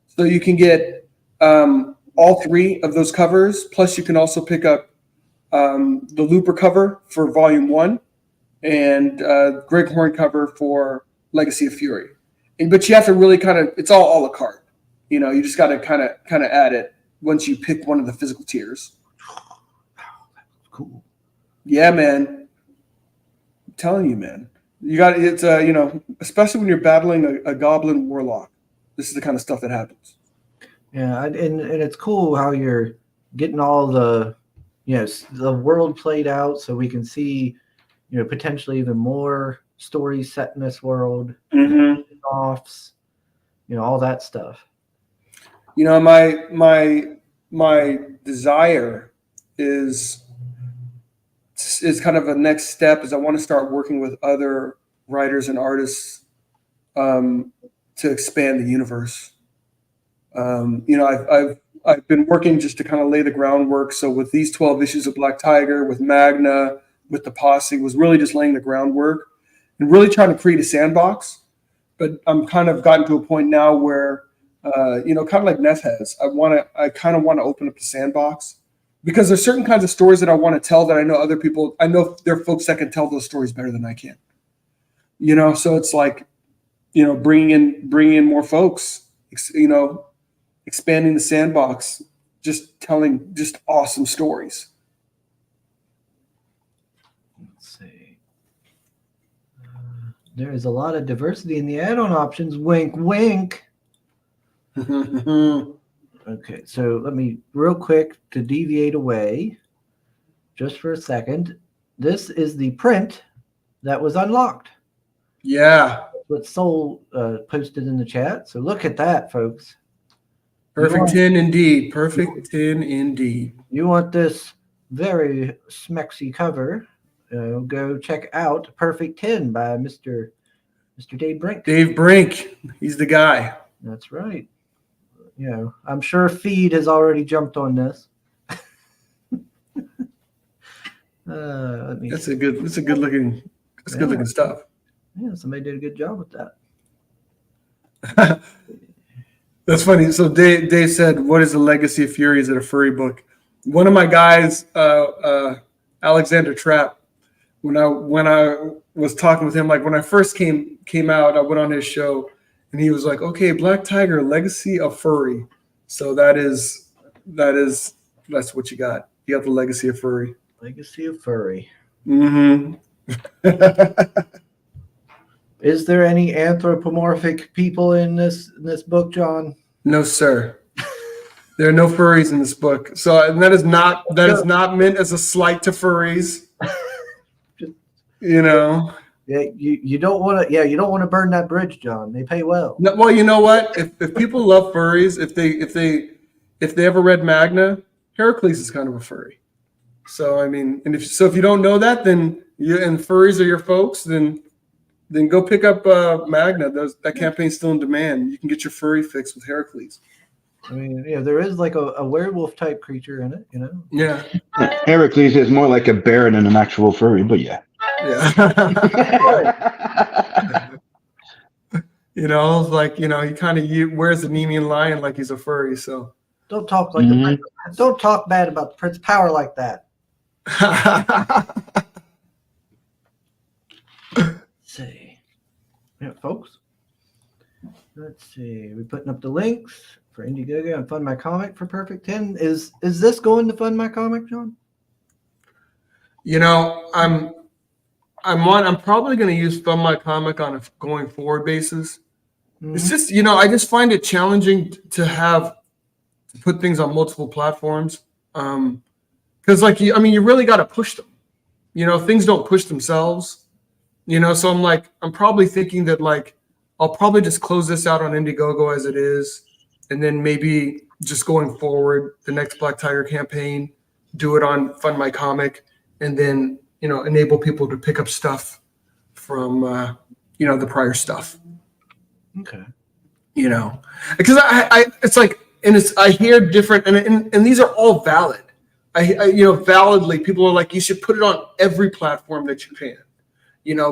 So you can get all 3 of those covers. Plus, you can also pick up the Looper cover for Volume 1 and Greg Horn cover for Legacy of Fury. But you have to really it's all a la carte. You just got to kind of add it once you pick one of the physical tiers. Cool. Yeah, man. I'm telling you, man. It's especially when you're battling a goblin warlock. This is the kind of stuff that happens. Yeah, and it's cool how you're getting all the, the world played out, so we can see, potentially even more stories set in this world, offs, all that stuff. My desire is kind of a next step is I want to start working with other writers and artists to expand the universe. I've been working just to kind of lay the groundwork. So with these 12 issues of Black Tiger, with Magna, with the Posse, was really just laying the groundwork and really trying to create a sandbox. But I'm kind of gotten to a point now where, kind of like Neth has, I kind of want to open up the sandbox because there's certain kinds of stories that I want to tell that I know there are folks that can tell those stories better than I can. So it's like, bringing in more folks, expanding the sandbox, just telling just awesome stories. Let's see. There is a lot of diversity in the add-on options. Wink, wink. Okay, so let me real quick to deviate away just for a second. This is the print that was unlocked. Yeah. What Soul posted in the chat. So look at that, folks. Perfect 10 indeed. Perfect 10 indeed. You want this very smexy cover? Go check out Perfect 10 by Mr. Dave Brink. Dave Brink. He's the guy. That's right. I'm sure Feed has already jumped on this. That's good looking stuff. Yeah, somebody did a good job with that. That's funny. So Dave said, "What is the Legacy of Fury? Is it a furry book?" One of my guys, Alexander Trapp, when I was talking with him, like when I first came out, I went on his show, and he was like, "Okay, Black Tiger, Legacy of Furry." So that's what you got. You got the Legacy of Furry. Legacy of Furry. Mm-hmm. Is there any anthropomorphic people in this book, John? No, sir. There are no furries in this book. So and that is not meant as a slight to furries. Yeah, you don't want to burn that bridge, John. They pay well. No, well, you know what? If people love furries, if they ever read Magna, Heracles is kind of a furry. So I mean, if you don't know that, then furries are your folks, then go pick up Magna. That campaign's still in demand. You can get your furry fix with Heracles. I mean, there is like a werewolf type creature in it, Yeah. Heracles is more like a bear than an actual furry, but yeah. Yeah. He kind of wears the Nemean lion like he's a furry. So don't talk like don't talk bad about the Prince Power like that. See, folks. Let's see. We're putting up the links for Indiegogo and Fund My Comic for Perfect 10. Is this going to Fund My Comic, John? I'm probably going to use Fund My Comic on a going forward basis. Mm-hmm. It's just I just find it challenging to put things on multiple platforms because you really got to push them. Things don't push themselves. So I'm probably thinking that I'll probably just close this out on Indiegogo as it is, and then maybe just going forward, the next Black Tiger campaign, do it on Fund My Comic, and then enable people to pick up stuff from the prior stuff. Okay. Because I hear different, and these are all valid. validly, people are like, you should put it on every platform that you can.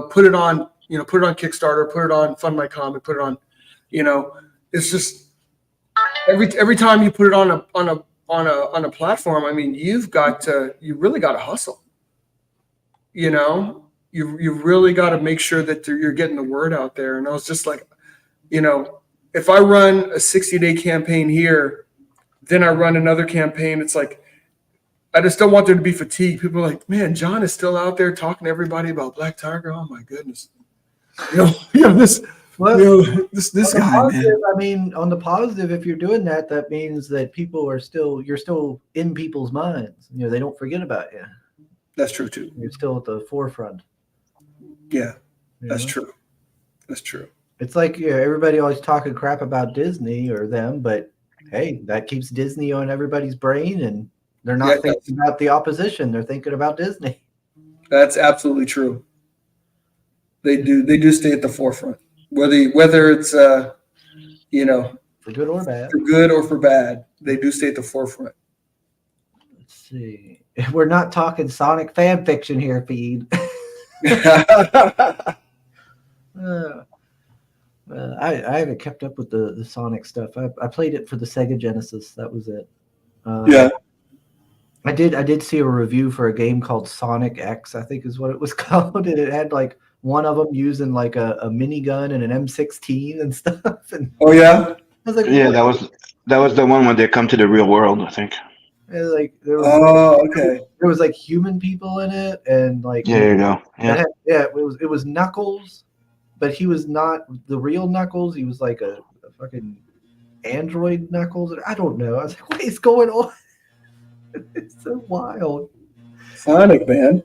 Put it on Kickstarter, put it on Fund My Comic, put it on, it's just every time you put it on a platform. I mean, you really got to hustle. You really got to make sure that you're getting the word out there. And I was just like, if I run a 60-day campaign here, then I run another campaign, it's like, I just don't want there to be fatigue. People are like, man, John is still out there talking to everybody about Black Tiger. Oh my goodness. This guy, man. I mean, on the positive, if you're doing that, that means that you're still in people's minds. They don't forget about you. That's true too. You're still at the forefront. Yeah, that's true. That's true. It's like everybody always talking crap about Disney or them, but hey, that keeps Disney on everybody's brain, and they're not thinking about the opposition. They're thinking about Disney. That's absolutely true. They do stay at the forefront, whether it's for good or bad. For good or for bad, they do stay at the forefront. Let's see. We're not talking Sonic fan fiction here, Feed. I haven't kept up with the Sonic stuff. I played it for the Sega Genesis. That was it. Yeah. I did see a review for a game called Sonic X, I think is what it was called, and it had like one of them using like a minigun and an M16 and stuff. And oh yeah, I was like, yeah, that was the one when they come to the real world, I think. There was like human people in it, and like there you go. Yeah, it was Knuckles, but he was not the real Knuckles. He was like a fucking android Knuckles. I don't know. I was like, what is going on? It's so wild. Sonic, man.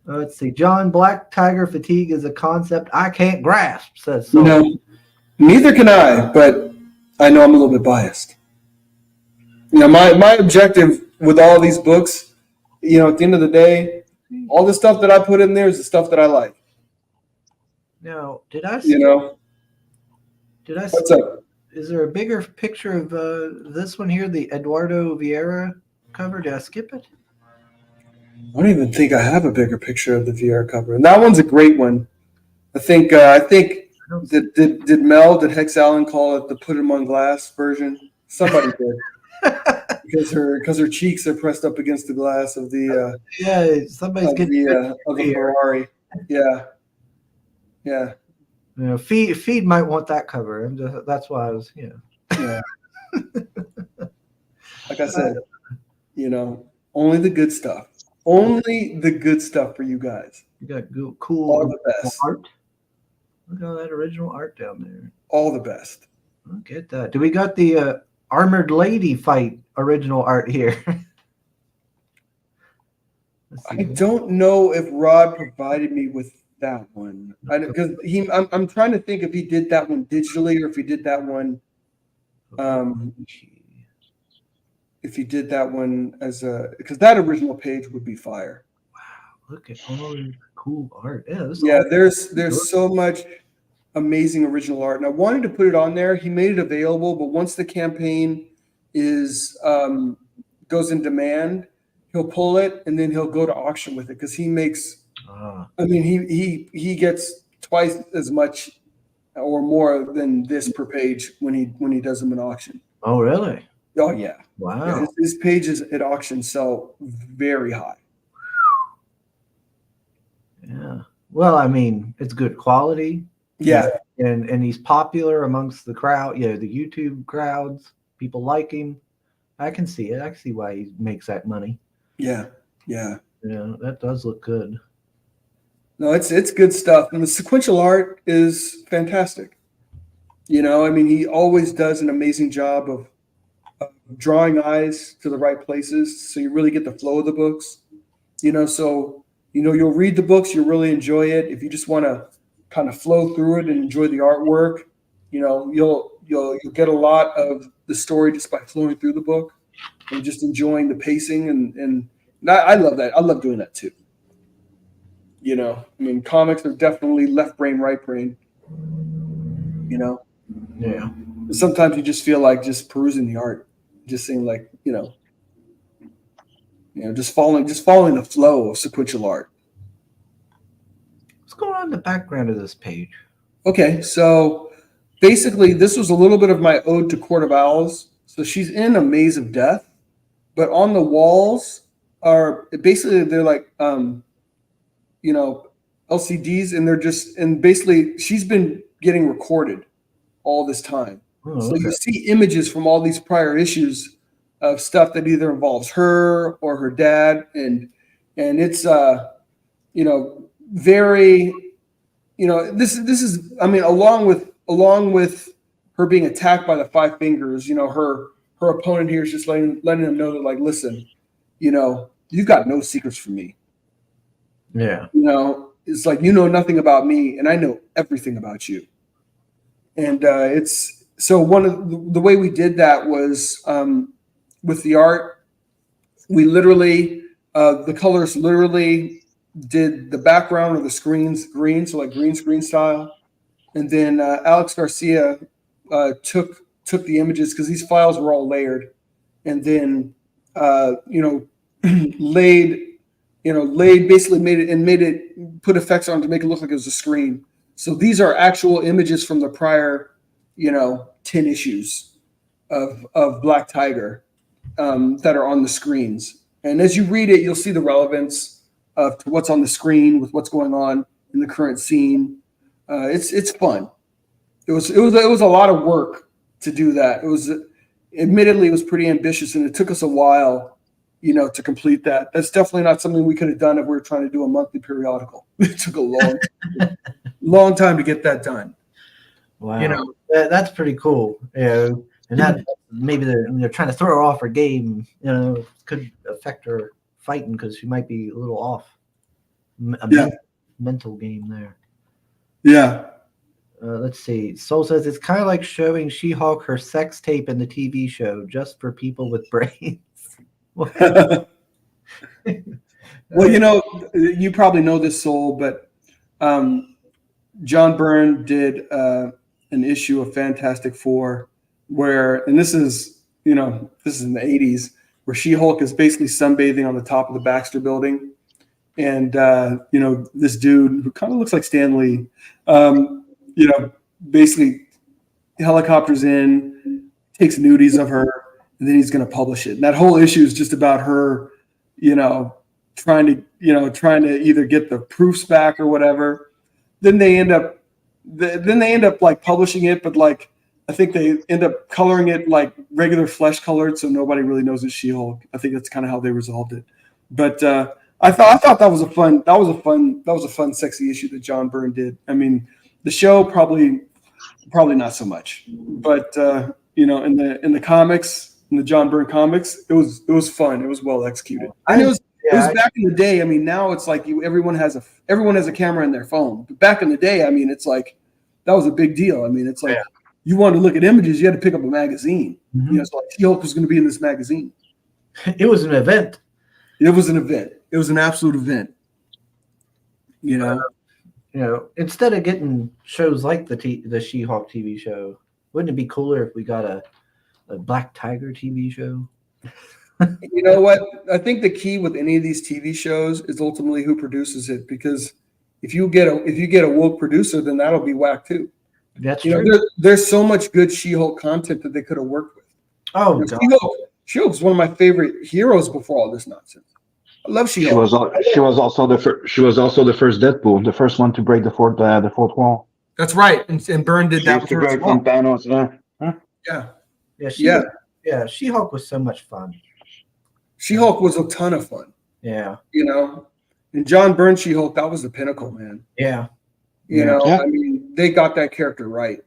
Let's see. John, Black Tiger fatigue is a concept I can't grasp, says so. No, neither can I, but I know I'm a little bit biased. My objective with all these books, at the end of the day, all the stuff that I put in there is the stuff that I like. Now, did I What's up? Is there a bigger picture of this one here, the Eduardo Vieira cover? Did I skip it? I don't even think I have a bigger picture of the Vieira cover, and that one's a great one. I think did Hex Allen call it the put 'em on glass version? Somebody did. because her cheeks are pressed up against the glass of the somebody's of the Ferrari. Yeah. Feed might want that cover. That's why I was, Yeah. Like I said, only the good stuff. Only the good stuff for you guys. You got cool all the best art. Look at all that original art down there. All the best. Look at that. Do we got the Armored Lady fight original art here? I don't know if Rod provided me with that one. Because I'm trying to think if he did that one digitally or if he did that one if he did that one as because that original page would be fire. Wow, look at all this cool art. There's so much amazing original art. And I wanted to put it on there. He made it available, but once the campaign is goes in demand, he'll pull it and then he'll go to auction with it because he makes he gets twice as much or more than this per page when he does them in auction. Oh, really? Oh, yeah. Wow. Yeah, his pages at auction sell very high. Yeah. Well, I mean, it's good quality. Yeah. And he's popular amongst the crowd, the YouTube crowds. People like him. I can see it. I can see why he makes that money. Yeah. Yeah, that does look good. No, it's good stuff. And the sequential art is fantastic. He always does an amazing job of drawing eyes to the right places. So you really get the flow of the books, you'll read the books, you'll really enjoy it. If you just want to kind of flow through it and enjoy the artwork, you'll get a lot of the story just by flowing through the book and just enjoying the pacing. And I love that. I love doing that too. Comics are definitely left brain, right brain, Yeah. Sometimes you just feel like just perusing the art, just seeing like, just following the flow of sequential art. What's going on in the background of this page? Okay, so basically, this was a little bit of my ode to Court of Owls. So she's in a maze of death, but on the walls are basically they're like LCDs, and basically she's been getting recorded all this time. Oh, So okay. you see images from all these prior issues of stuff that either involves her or her dad, and it's very this is I mean along with her being attacked by the five fingers, her opponent here is just letting them know that, like, listen, you've got no secrets from me. Yeah. It's like, nothing about me and I know everything about you. And it's so one of the way we did that was with the art, we literally the colors literally did the background of the screens green, so like green screen style, and then Alex Garcia took the images because these files were all layered, and then laid basically made it put effects on to make it look like it was a screen. So these are actual images from the prior 10 issues of Black Tiger that are on the screens, and as you read it, you'll see the relevance of to what's on the screen with what's going on in the current scene. It's fun. It was a lot of work to do that. Admittedly, it was pretty ambitious, and it took us a while, to complete that. That's definitely not something we could have done if we were trying to do a monthly periodical. It took a long time to get that done. Wow. That's pretty cool. And that maybe they're trying to throw her off her game. Could affect her fighting because she might be a little off. Mental game there. Yeah. Let's see. Soul says it's kind of like showing She-Hulk her sex tape in the TV show, just for people with brains. Well, you probably know this, Soul, but John Byrne did an issue of Fantastic Four where, and this is in the 80s, where She-Hulk is basically sunbathing on the top of the Baxter Building, and this dude who kind of looks like Stan Lee, basically helicopters in, takes nudies of her, and then he's going to publish it. And that whole issue is just about her, trying to either get the proofs back or whatever. Then they end up like publishing it, but like I think they end up coloring it like regular flesh colored, so nobody really knows it's She-Hulk. I think that's kind of how they resolved it. But I thought that was a fun, sexy issue that John Byrne did. I mean, the show probably not so much, but in the comics, in the John Byrne comics, it was fun. It was well executed. And it was back in the day. I mean, now it's like everyone has a camera in their phone. But back in the day, I mean, it's like that was a big deal. I mean, it's like you wanted to look at images, you had to pick up a magazine. Mm-hmm. So like She-Hulk was going to be in this magazine. It was an event. It was an event. It was an absolute event. Instead of getting shows like the She-Hulk TV show, wouldn't it be cooler if we got a Black Tiger TV show? You know what? I think the key with any of these TV shows is ultimately who produces it, because if you get a woke producer, then that'll be whack too. That's true. There's so much good She-Hulk content that they could have worked with. Oh, God. She-Hulk's one of my favorite heroes before all this nonsense. I love She-Hulk. She was also the first Deadpool, the first one to break the fourth wall. That's right, and Byrne did that to break from Thanos. Yeah. She-Hulk was so much fun. She-Hulk was a ton of fun. Yeah. And John Byrne She-Hulk, that was the pinnacle, man. Yeah. I mean, they got that character right.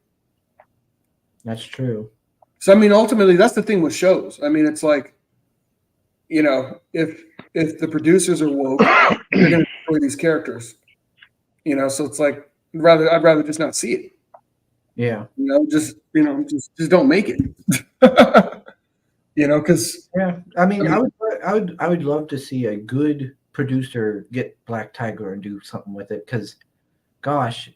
That's true. So I mean, ultimately, that's the thing with shows. I mean, it's like, if the producers are woke, they're going to destroy these characters. So it's like I'd rather just not see it. Yeah. Just don't make it. Because I mean, I would love to see a good producer get Black Tiger and do something with it, because gosh,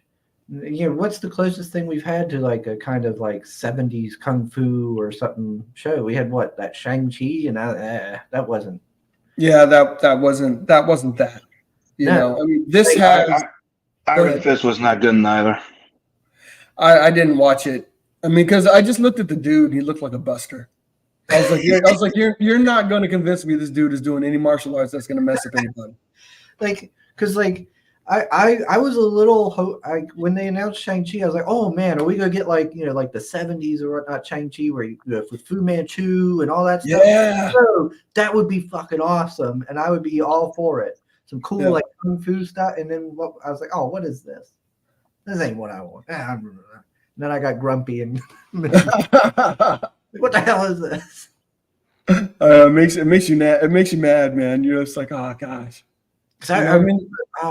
what's the closest thing we've had to like a kind of like 70s kung fu or something show? We had that Shang-Chi, and that wasn't Yeah, that wasn't that. You No. know, I mean, this Like, has. Go Iron ahead. Fist was not good neither. I didn't watch it. I mean, because I just looked at the dude. He looked like a buster. I was like, you're not going to convince me this dude is doing any martial arts that's going to mess up anybody. like, because like I was a little when they announced Shang-Chi, I was like, oh man, are we gonna get like like the 70s or whatnot Shang-Chi where with Fu Manchu and all that stuff? Yeah. So that would be fucking awesome, and I would be all for it. Some cool like kung fu stuff, and then I was like, oh, what is this? This ain't what I want. And then I got grumpy and what the hell is this? It makes you mad. It makes you mad, man. You're just like, oh gosh. I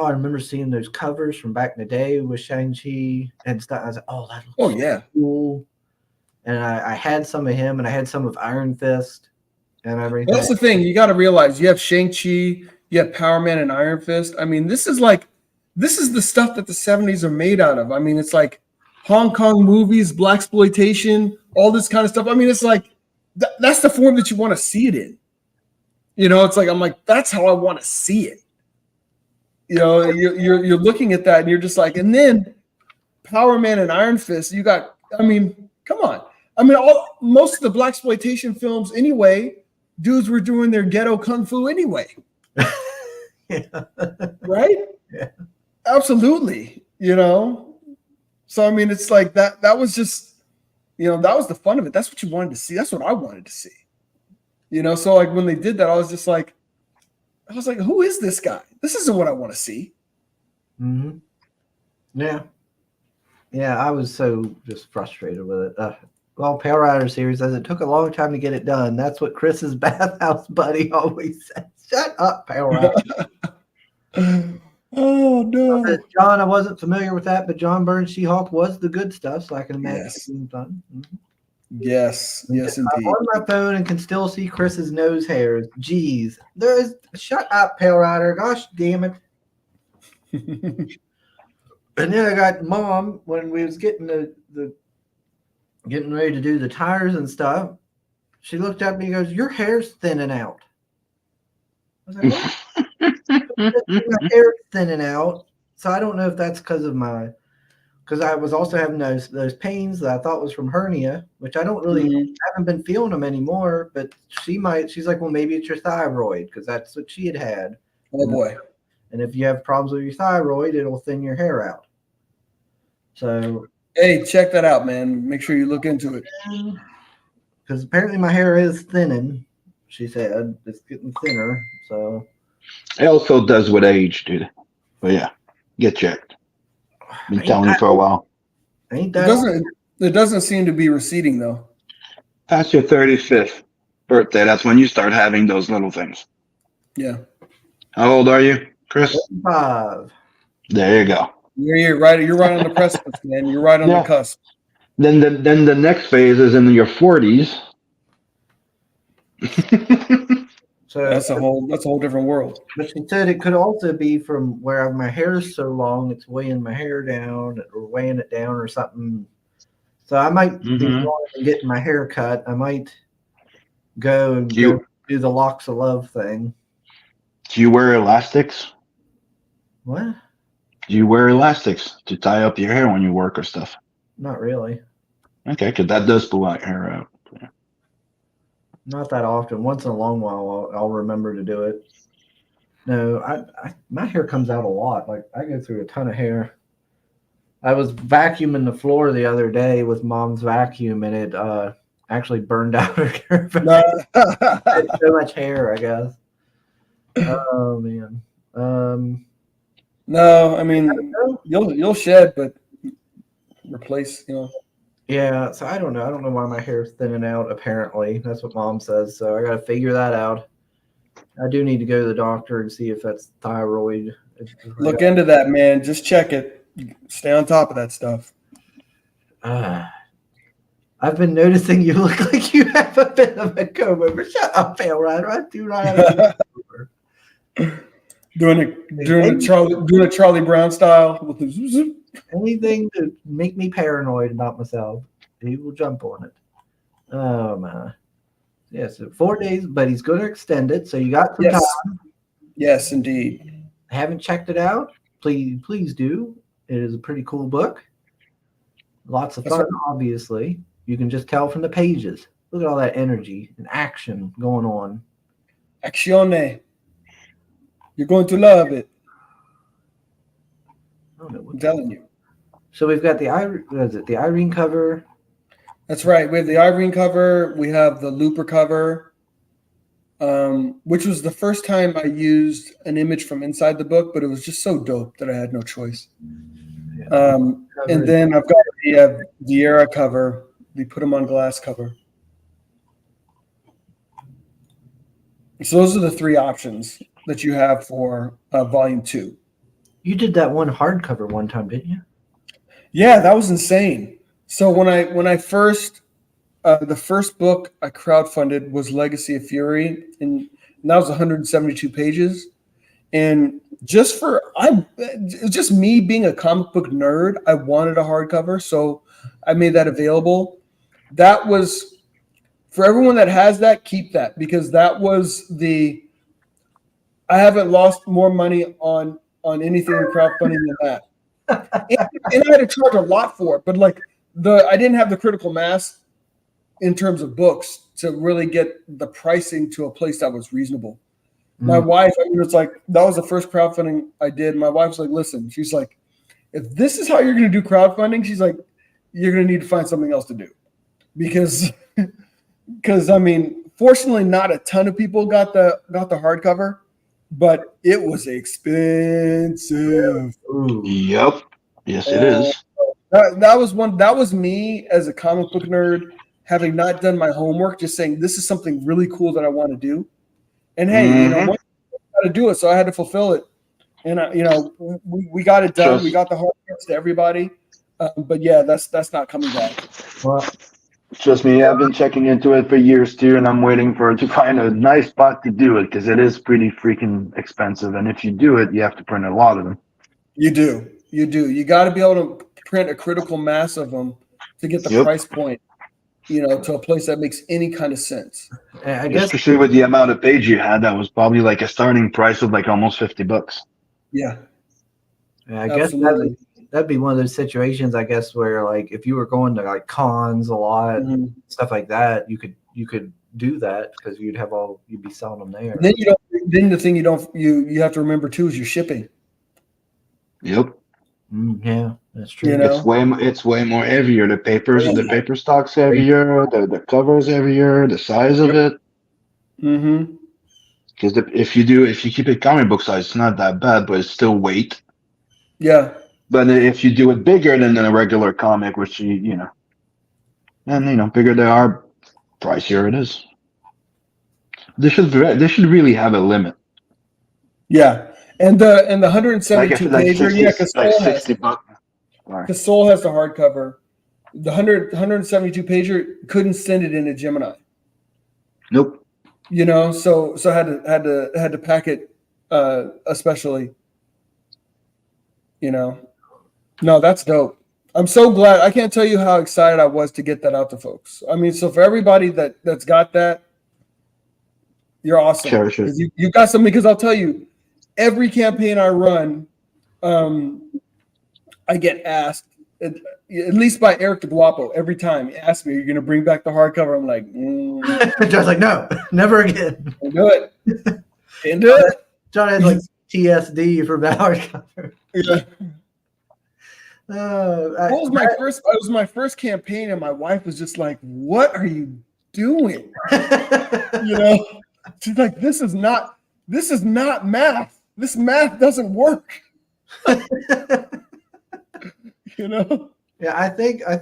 remember seeing those covers from back in the day with Shang-Chi and stuff. I was like, oh, that looks yeah, cool. And I had some of him, and I had some of Iron Fist and everything. Well, that's the thing. You got to realize you have Shang-Chi, you have Power Man and Iron Fist. I mean, this is the stuff that the 70s are made out of. I mean, it's like Hong Kong movies, blaxploitation, all this kind of stuff. I mean, it's like that's the form that you want to see it in. You know, it's like I'm like, that's how I want to see it. You know, you're looking at that and you're just like, and then Power Man and Iron Fist, you got, I mean, come on. I mean, most of the blaxploitation films anyway, dudes were doing their ghetto kung fu anyway. Yeah. Right? Yeah. Absolutely. You know? So, I mean, it's like that was just, that was the fun of it. That's what you wanted to see. That's what I wanted to see. You know, so like when they did that, I was like, who is this guy? This isn't what I want to see. Mm-hmm. Yeah. Yeah, I was so just frustrated with it. Well, Pale Rider series says it took a long time to get it done. That's what Chris's bathhouse buddy always says. Shut up, Pale Rider. Oh, no. John, I wasn't familiar with that, but John Byrne's She-Hulk was the good stuff, so I can imagine Yes. it being fun. Mm-hmm. Yes, indeed. I'm on my phone and can still see Chris's nose hairs. Jeez. Shut up, Pale Rider. Gosh damn it. And then I got Mom when we was getting getting ready to do the tires and stuff. She looked at me and goes, "Your hair's thinning out." I was like, "What?" My hair's thinning out. So I don't know if that's because I was also having those pains that I thought was from hernia, which I don't really haven't been feeling them anymore. But she's like, well, maybe it's your thyroid because that's what she had. Oh boy. And if you have problems with your thyroid, it'll thin your hair out. So, hey, check that out, man. Make sure you look into it. Because apparently my hair is thinning. She said it's getting thinner. So it also does with age, dude. But yeah, get checked. Been telling you for a while. Ain't that? It doesn't seem to be receding though. Past your 35th birthday, that's when you start having those little things. Yeah. How old are you, Chris? 5. There you go. You're right. You're right on the precipice, man. You're right on the cusp. Then the next phase is in your 40s. So that's a whole different world. But she said it could also be from where my hair is so long, it's weighing my hair down or weighing it down or something. So I might be going and getting my hair cut. I might go and do the locks of love thing. Do you wear elastics? What? Do you wear elastics to tie up your hair when you work or stuff? Not really. Okay, because that does pull out your hair out. Yeah. Not that often. Once in a long while, I'll remember to do it. No, my hair comes out a lot. Like I go through a ton of hair. I was vacuuming the floor the other day with Mom's vacuum, and it actually burned out her hair. It's so much hair, I guess. Oh man. No, I mean you'll shed, but replace, Yeah, so I don't know. I don't know why my hair's thinning out. Apparently, that's what Mom says. So I got to figure that out. I do need to go to the doctor and see if that's thyroid. Look into that, man. Just check it. Stay on top of that stuff. I've been noticing you look like you have a bit of a comb over. Shut up, Pale Rider. I do not have a comb over. Doing a Charlie Brown style. Anything to make me paranoid about myself, he will jump on it. Oh my! Yeah, so 4 days, but he's going to extend it. So you got some Yes. time. Yes, indeed. Haven't checked it out? Please do. It is a pretty cool book. Lots of That's fun, right. obviously. You can just tell from the pages. Look at all that energy and action going on. Accione. You're going to love it. I don't know I'm what telling you. So we've got the the Irene cover. That's right. We have the Irene cover. We have the Looper cover, which was the first time I used an image from inside the book, but it was just so dope that I had no choice. And then I've got the Vieira cover. We put them on glass cover. So those are the three options that you have for volume 2. You did that one hardcover one time, didn't you? Yeah, that was insane. So when I first the first book I crowdfunded was Legacy of Fury, and that was 172 pages. And just me being a comic book nerd, I wanted a hardcover, so I made that available. That was for everyone that has that, keep that, because that was I haven't lost more money on anything in crowdfunding than that. And I had to charge a lot for it, but like I didn't have the critical mass in terms of books to really get the pricing to a place that was reasonable. My wife, I mean, it's like that was the first crowdfunding I did. My wife's like, listen, she's like, if this is how you're going to do crowdfunding, she's like, you're going to need to find something else to do, because I mean, fortunately, not a ton of people got the hardcover, but it was expensive. Ooh. Yep. Yes, it is. That was me as a comic book nerd, having not done my homework, just saying this is something really cool that I want to do. And hey, once I got to do it, so I had to fulfill it. And we got it done. We got the hard parts to everybody. But yeah, that's not coming back. Well, Trust me, I've been checking into it for years too, and I'm waiting for it to find a nice spot to do it because it is pretty freaking expensive. And if you do it, you have to print a lot of them. You do. You got to be able to print a critical mass of them to get the price point, to a place that makes any kind of sense. I guess especially with the amount of page you had, that was probably like a starting price of like almost $50. Yeah. I guess that'd be one of those situations, I guess, where like if you were going to like cons a lot, stuff like that, you could do that because you'd be selling them there. Then the thing you have to remember too is your shipping. Yep. Yeah, that's true. It's way more heavier. The paper stock's heavier. The cover's heavier. The size of it. Mm-hmm. Because if you keep it comic book size, it's not that bad, but it's still weight. Yeah. But if you do it bigger than a regular comic, which bigger they are, pricier it is. They should really have a limit. Yeah, and the 172 pager, yeah, because $60. Soul has the hardcover. The 172 pager couldn't send it into Gemini. Nope. So had to pack it especially. No, that's dope. I'm so glad. I can't tell you how excited I was to get that out to folks. I mean, so for everybody that's got that, you're awesome. Cherish it. You got something, because I'll tell you, every campaign I run, I get asked, at least by Eric DeGuapo, every time he asks me, "Are you going to bring back the hardcover?" I'm like, John's like, no, never again. Can't do it. Can't do it. John has like TSD from that hardcover. Yeah. It was my first campaign, and my wife was just like, "What are you doing?" She's like, "This is not math. This math doesn't work." Yeah, I think if I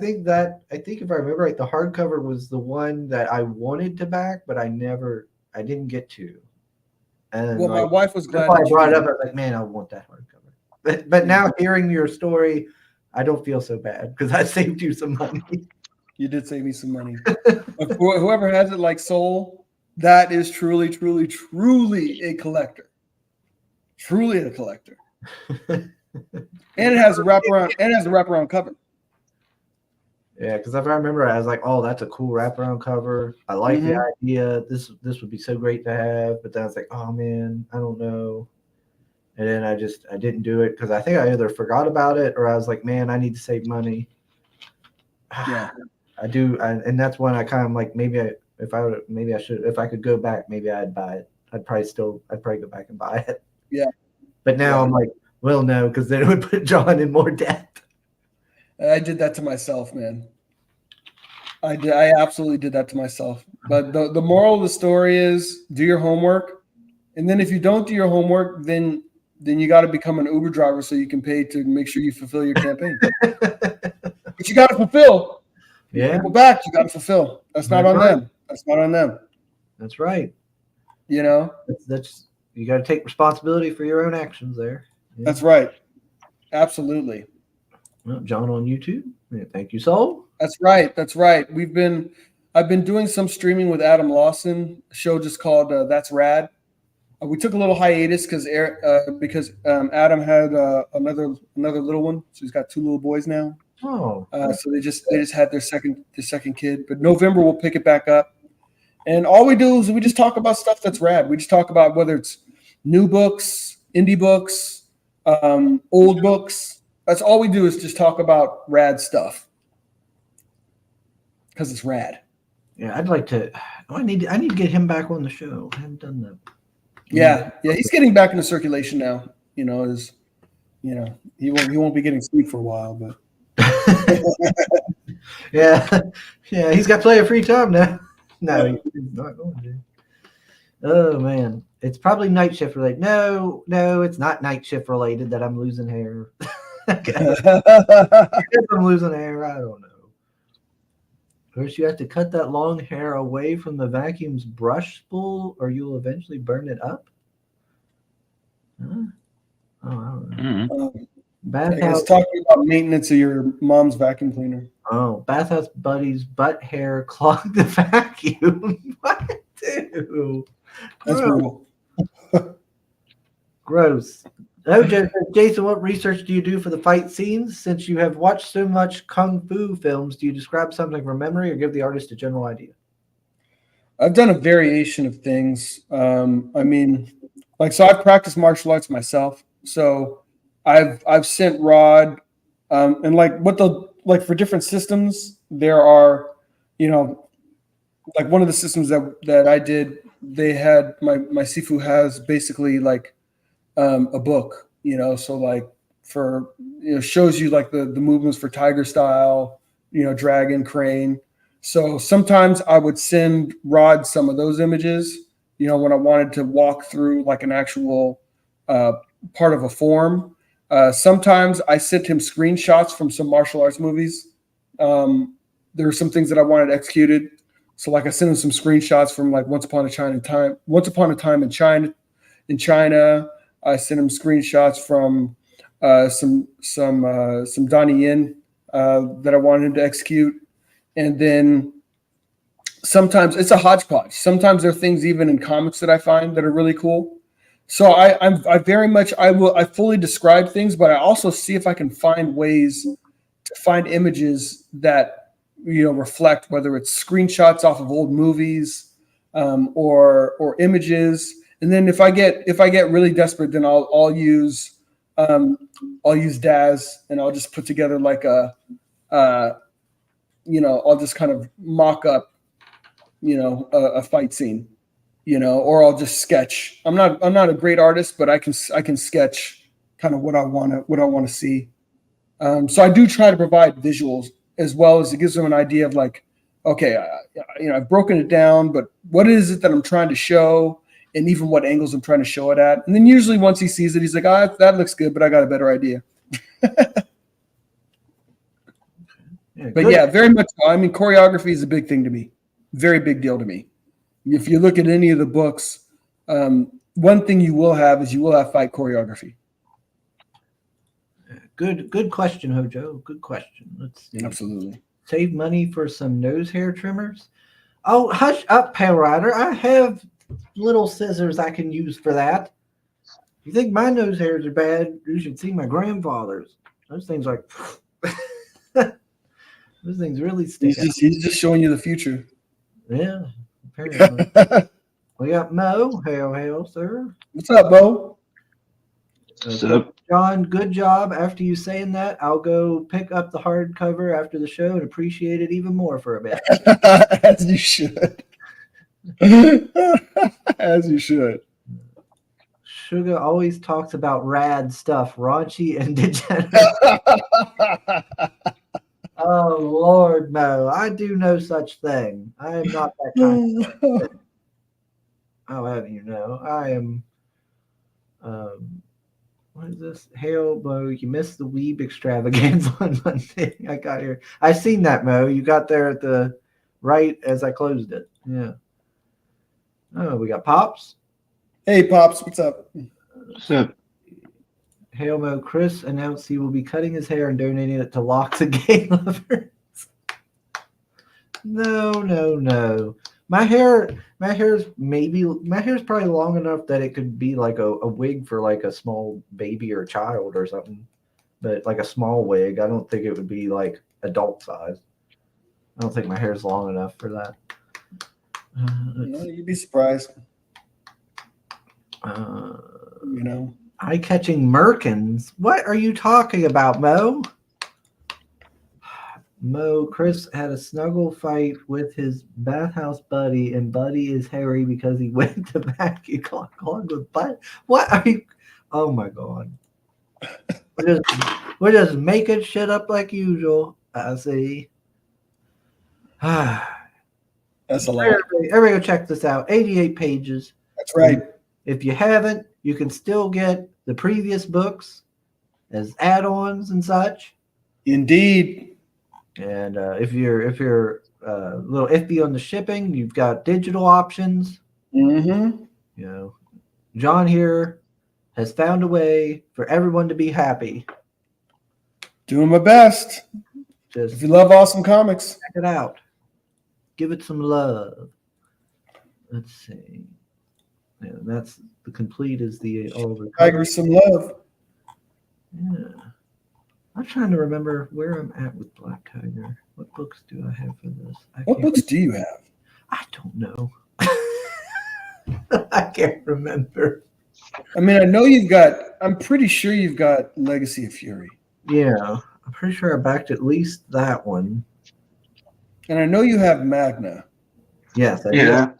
remember right, the hardcover was the one that I wanted to back, but I didn't get to. And my wife was glad. I brought it up. I was like, man, I want that hardcover. But now hearing your story, I don't feel so bad because I saved you some money. You did save me some money. Whoever has it like Soul, that is truly, truly, truly a collector. Truly a collector. And it has a wraparound. And it has a wraparound cover. Yeah, because if I remember, I was like, "Oh, that's a cool wraparound cover. I like the idea. This would be so great to have." But then I was like, "Oh man, I don't know." And then I didn't do it because I think I either forgot about it or I was like, "Man, I need to save money." Yeah. I do, and that's when I kind of like maybe I should if I could go back, maybe I'd buy it. I'd probably go back and buy it. Yeah. But now Yeah. I'm like, well, no, because then it would put John in more debt. I did that to myself, man. I absolutely did that to myself. But the moral of the story is do your homework. And then if you don't do your homework, then you got to become an Uber driver so you can pay to make sure you fulfill your campaign. But you got to fulfill. Yeah, People back, you got to fulfill. That's not That's on right. them. That's not on them. that's right. You know? That's you got to take responsibility for your own actions there. Yeah. That's right. Absolutely. Well, John on YouTube. Yeah, thank you, Soul. That's right. That's right. I've been doing some streaming with Adam Lawson, a show just called That's Rad. We took a little hiatus because Adam had another little one, so he's got 2 little boys now. Oh, So they just had their second kid. But November we'll pick it back up, and all we do is we just talk about stuff that's rad. We just talk about whether it's new books, indie books, old books. That's all we do is just talk about rad stuff because it's rad. yeah. I'd like to. Oh, I need to get him back on the show. I haven't done that. Yeah, he's getting back into circulation now. He won't be getting sleep for a while, but yeah, yeah. He's got plenty of free time now. No, he's not going to. Oh man, it's probably night shift related. No, it's not night shift related that I'm losing hair. If I'm losing hair, I don't know. First, you have to cut that long hair away from the vacuum's brush spool, or you'll eventually burn it up. Huh? Oh, I don't know. Bathhouse. It's talking about maintenance of your mom's vacuum cleaner. Oh, Bathhouse Buddy's butt hair clogged the vacuum. What? Dude. That's brutal. Gross. Oh, Jason, what research do you do for the fight scenes? Since you have watched so much kung fu films, do you describe something from memory or give the artist a general idea? I've done a variation of things. So I've practiced martial arts myself. So I've sent Rod, and for different systems, there are, like one of the systems that I did, they had my Sifu has basically like a book, so like for shows you like the movements for tiger style, dragon, crane. So sometimes I would send Rod some of those images, when I wanted to walk through like an actual part of a form. Sometimes I sent him screenshots from some martial arts movies. There were some things that I wanted executed. So like I sent him some screenshots from like Once Upon a Time in China. I sent him screenshots from some Donnie Yen that I wanted him to execute. And then sometimes it's a hodgepodge. Sometimes there are things even in comics that I find that are really cool. So I fully describe things, but I also see if I can find ways to find images that reflect, whether it's screenshots off of old movies or images. And then if I get really desperate, then I'll use Daz, and I'll just put together like I'll just kind of mock up a fight scene, or I'll just sketch. I'm not a great artist, but I can sketch kind of what I want to see. So I do try to provide visuals as well as it gives them an idea of like, okay, I've broken it down, but what is it that I'm trying to show, and even what angles I'm trying to show it at. And then usually once he sees it, he's like, that looks good, but I got a better idea. Very much so. I mean, choreography is a big thing to me. Very big deal to me. If you look at any of the books, one thing you will have fight choreography. Good question, Hojo. Good question. Let's see. Absolutely. Save money for some nose hair trimmers. Oh, hush up, Pale Rider. I have little scissors I can use for that. You think my nose hairs are bad? You should see my grandfather's. Those things like Those things really stick out. He's just showing you the future. Yeah, apparently. We got Mo. Hail, sir. What's up, Bo? So, John, good job. After you saying that, I'll go pick up the hardcover after the show and appreciate it even more for a bit. As you should. As you should. Sugar always talks about rad stuff, raunchy and degenerate. Oh, Lord, Mo. I do no such thing. I am not that kind of person. I'll have you know. I am, what is this? Hail, Mo, you missed the Weeb extravaganza on Monday. I got here. I seen that, Mo. You got there at the right as I closed it. Yeah. Oh, we got Pops. Hey, Pops, what's up? so Hail, Mo. Chris announced he will be cutting his hair and donating it to Locks and Gay Lovers. No. My hair's probably long enough that it could be like a wig for like a small baby or child or something. But like a small wig, I don't think it would be like adult size. I don't think my hair's long enough for that. You'd be surprised. You know, eye-catching merkins. What are you talking about, Mo? Mo, Chris had a snuggle fight with his bathhouse buddy, and Buddy is hairy because he went to back and clock on with Buddy. What are you? Oh my God. We're just making shit up like usual. I see. That's a lot. Everybody go check this out. 88 pages. That's right. If you haven't, you can still get the previous books as add-ons and such. Indeed. And if you're a little iffy on the shipping, you've got digital options. Mm-hmm. You know, John here has found a way for everyone to be happy. Doing my best. Just if you love awesome comics, check it out. Give it some love. Let's see. Yeah, that's the complete is the all the Tiger some love. Yeah. I'm trying to remember where I'm at with Black Tiger. What books do I have for this? What books do you have? I don't know. I can't remember. I mean, I know you've got, I'm pretty sure you've got Legacy of Fury. Yeah, I'm pretty sure I backed at least that one. And I know you have Magna. Yes, I yeah.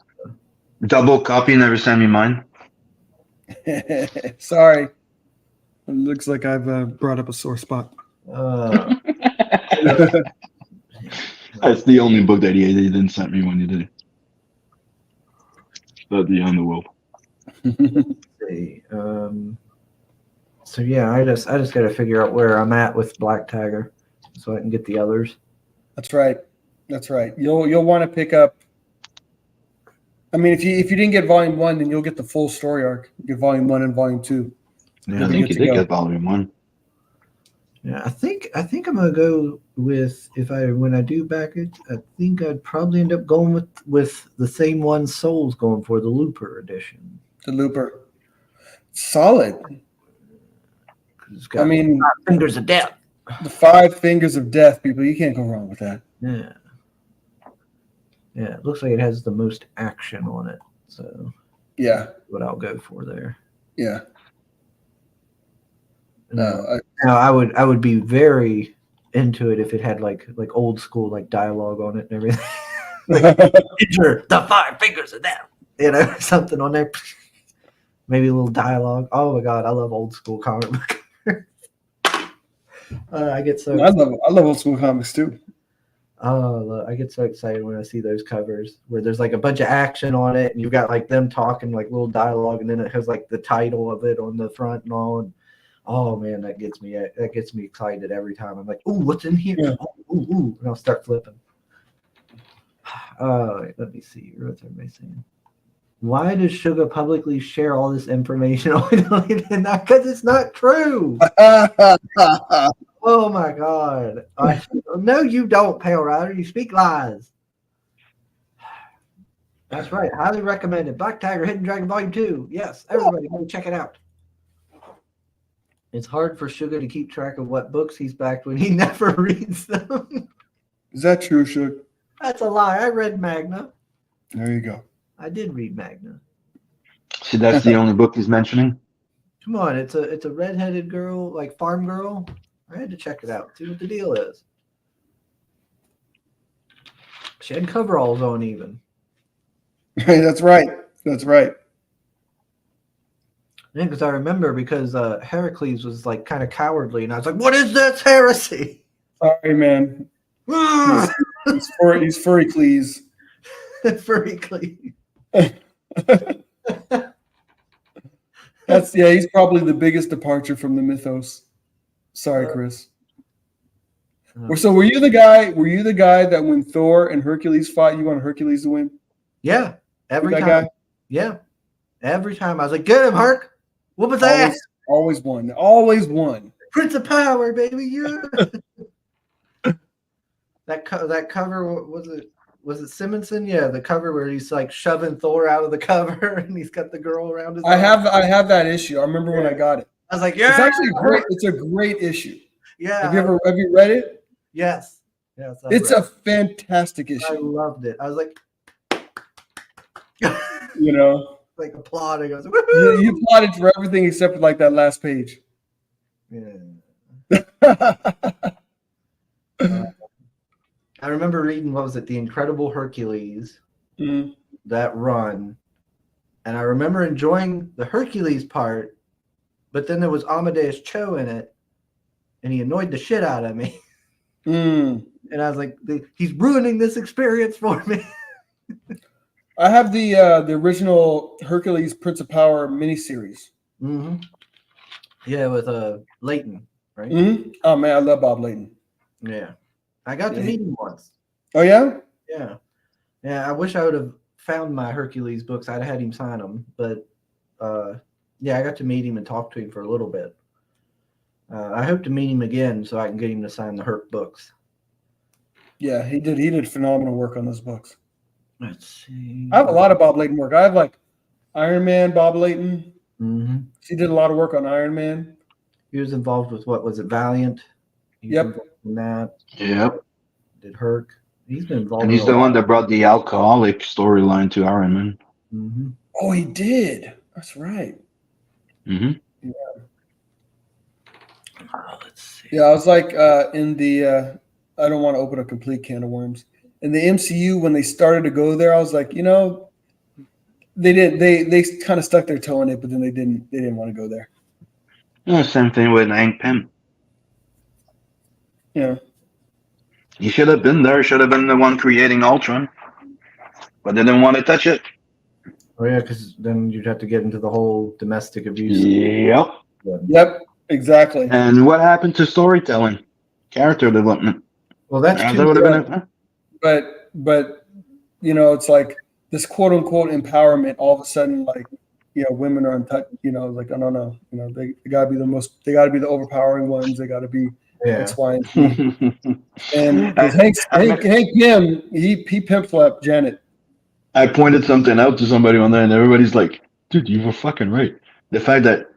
Double copy, never send me mine. Sorry. It looks like I've brought up a sore spot. That's the only book that he didn't send me when you did it. The Underworld. See. So yeah, I just got to figure out where I'm at with Black Tiger, so I can get the others. That's right. That's right. You'll want to pick up. I mean, if you didn't get volume 1, then you'll get the full story arc. You get volume 1 and volume 2. Yeah, I think you did get volume 1. Yeah, I think I'm gonna go with when I do back it. I think I'd probably end up going with the same one Soul's going for, the Looper edition. The Looper, solid. It's got 5 Fingers of Death. The 5 Fingers of Death, people. You can't go wrong with that. Yeah. Yeah, it looks like it has the most action on it. So yeah, what I'll go for there. Yeah. Now I would be very into it if it had like old school like dialogue on it and everything. Enter the 5 Fingers of Death. You know, something on there. Maybe a little dialogue. Oh my God, I love old school comic book. I get so. I love old school comics too. Oh, I get so excited when I see those covers where there's like a bunch of action on it, and you've got like them talking like little dialogue, and then it has like the title of it on the front and all. And, oh man, that gets me excited every time. I'm like, ooh, what's in here? Yeah. Ooh, and I'll start flipping. Let me see. What's everybody saying? Why does Sugar publicly share all this information? Because it's not true. Oh my God. No, you don't, Pale Rider. You speak lies. That's right. Highly recommended. Black Tiger Hidden Dragon Volume 2. Yes, everybody go check it out. It's hard for Sugar to keep track of what books he's backed when he never reads them. Is that true, Shook? That's a lie. I read Magna. There you go. I did read Magna. See, that's the only book he's mentioning. Come on, it's a redheaded girl, like farm girl. I had to check it out, see what the deal is. She had coveralls on even. That's right. That's right. Yeah, because I remember because Heracles was like kind of cowardly, and I was like, "What is this heresy?" Sorry, man. He's furry clees. Furry clean. He's probably the biggest departure from the mythos. Sorry, Chris. So were you the guy that when Thor and Hercules fought, you wanted Hercules to win? Yeah, every That time. guy? Yeah, every time I was like, "Get him, Herc! Whoop his ass! Always won. Always won. Prince of Power, baby! Yeah." that cover was it Simonson? Yeah, the cover where he's like shoving Thor out of the cover and he's got the girl around his. I have that issue. I remember when I got it. I was like, yeah, it's actually great. It's a great issue. Yeah. Have you read it? Yes. Yes. It's a fantastic issue. I loved it. I was like, like applauding. I was like, woohoo! You applauded for everything except for like that last page. Yeah. I remember reading, what was it, The Incredible Hercules, that run. And I remember enjoying the Hercules part, but then there was Amadeus Cho in it, and he annoyed the shit out of me. And I was like, he's ruining this experience for me. I have the original Hercules Prince of Power miniseries. Mm-hmm. Yeah, with Leighton, right? Mm-hmm. Oh, man, I love Bob Leighton. Yeah. I got to meet him once. Oh, yeah? Yeah. Yeah, I wish I would have found my Hercules books. I'd have had him sign them. But, yeah, I got to meet him and talk to him for a little bit. I hope to meet him again so I can get him to sign the Herc books. Yeah, he did phenomenal work on those books. Let's see. I have a lot of Bob Leighton work. I have like Iron Man, Bob Leighton. Mm-hmm. He did a lot of work on Iron Man. He was involved with, what was it, Valiant? Yep. In that. Yep. Did Herc. He's been involved. And he's the one that brought the alcoholic storyline to Iron Man. Mm-hmm. Oh, he did. That's right. Mm-hmm. Yeah. Let's see. Yeah, I was like in the I don't want to open a complete can of worms. In the MCU, when they started to go there, I was like, they kind of stuck their toe in it, but then they didn't want to go there. Yeah, same thing with Hank Pym. Yeah. He should have been there. Should have been the one creating Ultron, but they didn't want to touch it. Oh yeah, because then you'd have to get into the whole domestic abuse. Yep. Yep. Exactly. And what happened to storytelling, character development? Well, that's that would have been it. But it's like this quote unquote empowerment. All of a sudden, like women are untouched. Like I don't know. They gotta be they gotta be the overpowering ones. They gotta be X, Y, and Z. And Hank Pym, he pimp slapped Janet. I pointed something out to somebody on there, and everybody's like, "Dude, you were fucking right." The fact that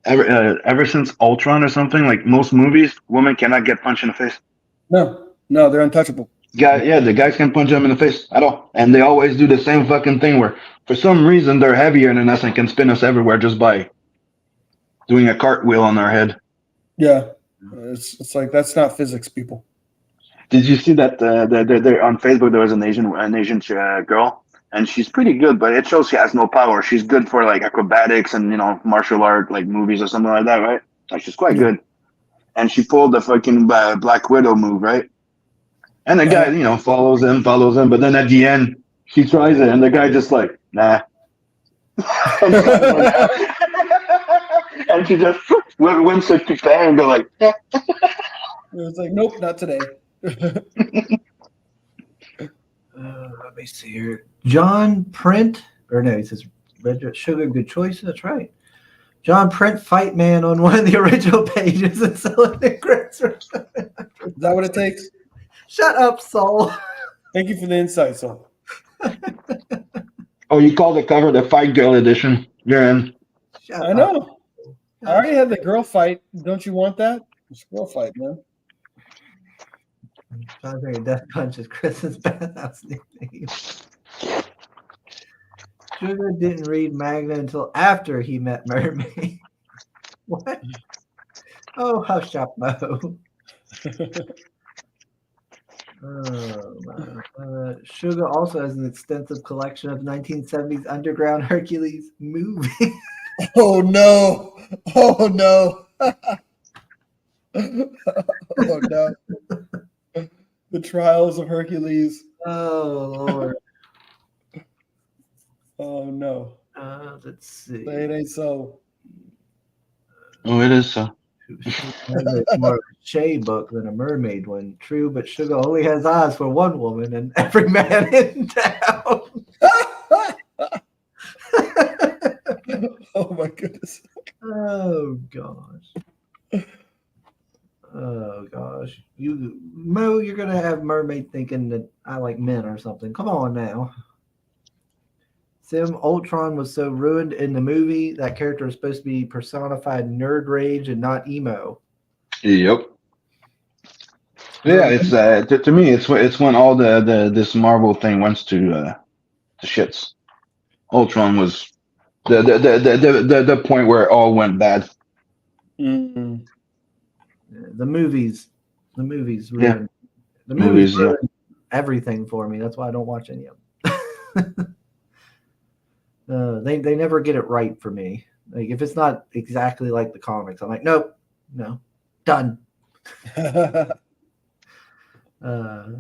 ever since Ultron or something, like most movies, women cannot get punched in the face. No, they're untouchable. The guys can't punch them in the face at all, and they always do the same fucking thing where, for some reason, they're heavier than us and can spin us everywhere just by doing a cartwheel on our head. Yeah, it's like that's not physics, people. Did you see that? There on Facebook there was an Asian girl, and she's pretty good, but it shows she has no power. She's good for like acrobatics and martial art like movies or something like that, right? Like she's quite good, and she pulled the fucking Black Widow move, right? And the guy, follows him, but then at the end, she tries it, and the guy just like, nah. And she just wins to prepare and go like, It's like, nope, not today. Let me see here. John Print, he says Red Sugar, good choice. That's right. John Print, Fight Man on one of the original pages and selling it. Is that what it takes? Shut up, Saul. Thank you for the insight, Saul. Oh, you call the cover the Fight Girl edition. You're in. Shut I know. I already had the girl fight. Don't you want that? It's a girl fight, man. Strawberry Death Punch is Chris's bathhouse nickname. Sugar didn't read Magna until after he met Mermaid. What? Oh, hush up, Mo. Sugar also has an extensive collection of 1970s underground Hercules movies. Oh no! Oh no! Oh no! The Trials of Hercules. Oh, Lord. Oh no! Let's see. It ain't so. Oh, it is so. It's more of a Shay book than a mermaid one. True, but Sugar only has eyes for one woman and every man in town. Oh my goodness! Oh gosh. Oh gosh. Mo, you're gonna have Mermaid thinking that I like men or something. Come on now. Sim Ultron was so ruined in the movie. That character was supposed to be personified nerd rage and not emo. Yep. Yeah, it's to me, it's when all the this Marvel thing went to shits. Ultron was the point where it all went bad. Mm. The movies ruined. Yeah. The movies Movies, yeah. ruined everything for me. That's why I don't watch any of them. They never get it right for me. Like if it's not exactly like the comics, I'm like, nope, no, done.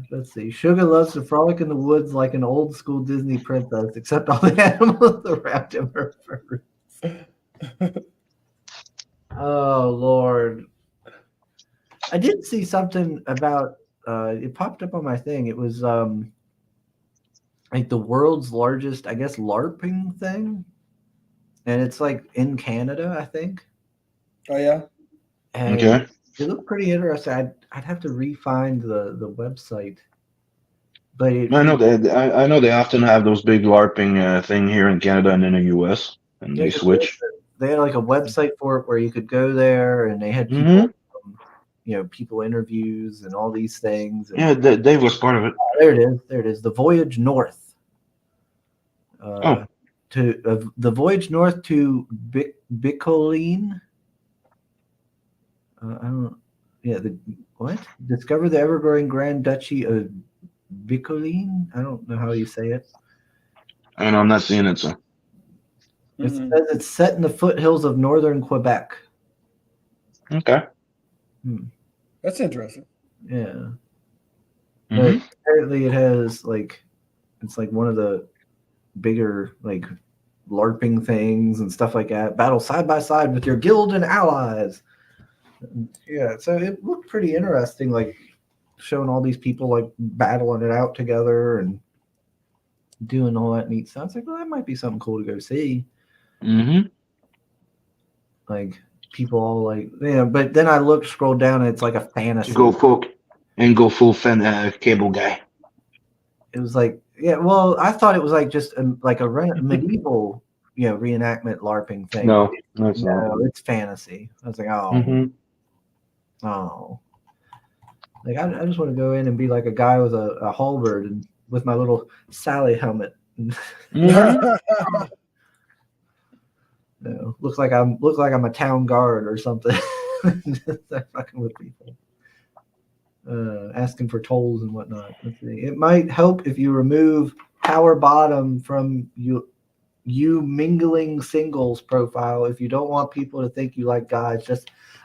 Let's see. Sugar loves to frolic in the woods like an old school Disney princess, except all the animals around him are furry. Oh Lord. I did see something about it popped up on my thing. It was like the world's largest, I guess, LARPing thing. And it's like in Canada, I think. Oh yeah. And Okay. it looked pretty interesting. I'd have to re-find the website. But I know they often have those big LARPing thing here in Canada and in the US, and yeah, they switch. they had like a website for it where you could go there, and they had people, people interviews and all these things. And, Yeah, Dave was part of it. there it is. There it is. The Voyage North. To the Voyage North to Bicoline. I don't. Yeah. What? Discover the ever-growing Grand Duchy of Bicoline. I don't know how you say it. I know I'm not seeing it, so. It says it's set in the foothills of northern Quebec. Okay. That's interesting. Yeah. Mm-hmm. But apparently it has it's like one of the bigger like LARPing things and stuff like that. Battle side by side with your guild and allies. Yeah, so it looked pretty interesting, like showing all these people like battling it out together and doing all that neat stuff. It's like, well, that might be something cool to go see. Mm-hmm. Like people all like, yeah. But then I scrolled down, and it's like a fantasy. Go full cable guy. It was like, yeah. Well, I thought it was like just like a medieval, reenactment LARPing thing. No, it's not. No, it's fantasy. I was like, oh, oh. Like I just want to go in and be like a guy with a halberd and with my little Sally helmet. Looks like I'm a town guard or something. Just fucking with people, asking for tolls and whatnot. Let's see. It might help if you remove power bottom from you mingling singles profile if you don't want people to think you like guys.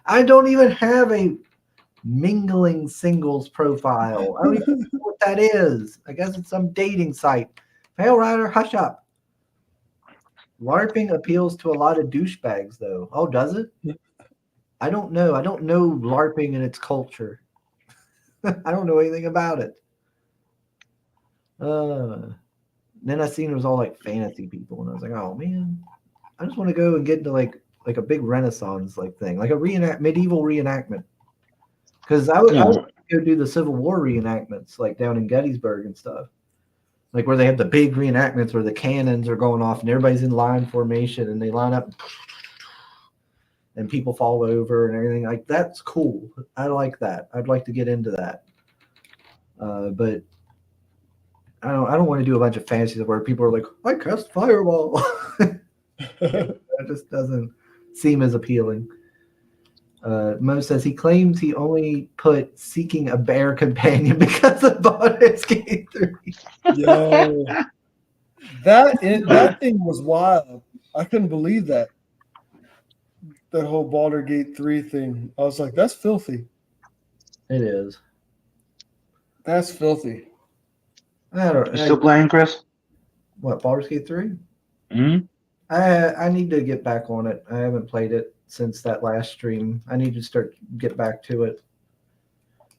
I don't even have a mingling singles profile. I don't even know what that is. I guess it's some dating site. Fail Rider, hush up. LARPing appeals to a lot of douchebags, though. Oh, does it? I don't know. I don't know LARPing and its culture. I don't know anything about it. Then I seen it was all like fantasy people, and I was like, oh man, I just want to go and get into like a big Renaissance thing, like a medieval reenactment. Because I would go do the Civil War reenactments, like down in Gettysburg and stuff. Like where they have the big reenactments where the cannons are going off and everybody's in line formation and they line up and people fall over and everything. Like that's cool. I like that. I'd like to get into that. But I don't want to do a bunch of fantasies where people are like, I cast fireball. That just doesn't seem as appealing. Mo says he claims he only put seeking a bear companion because of Baldur's Gate 3. Yo, that thing was wild. I couldn't believe that. That whole Baldur's Gate 3 thing. I was like, that's filthy. It is. That's filthy. I don't. You still playing, Chris? What, Baldur's Gate 3? Hmm. I need to get back on it. I haven't played it since that last stream. I need to get back to it.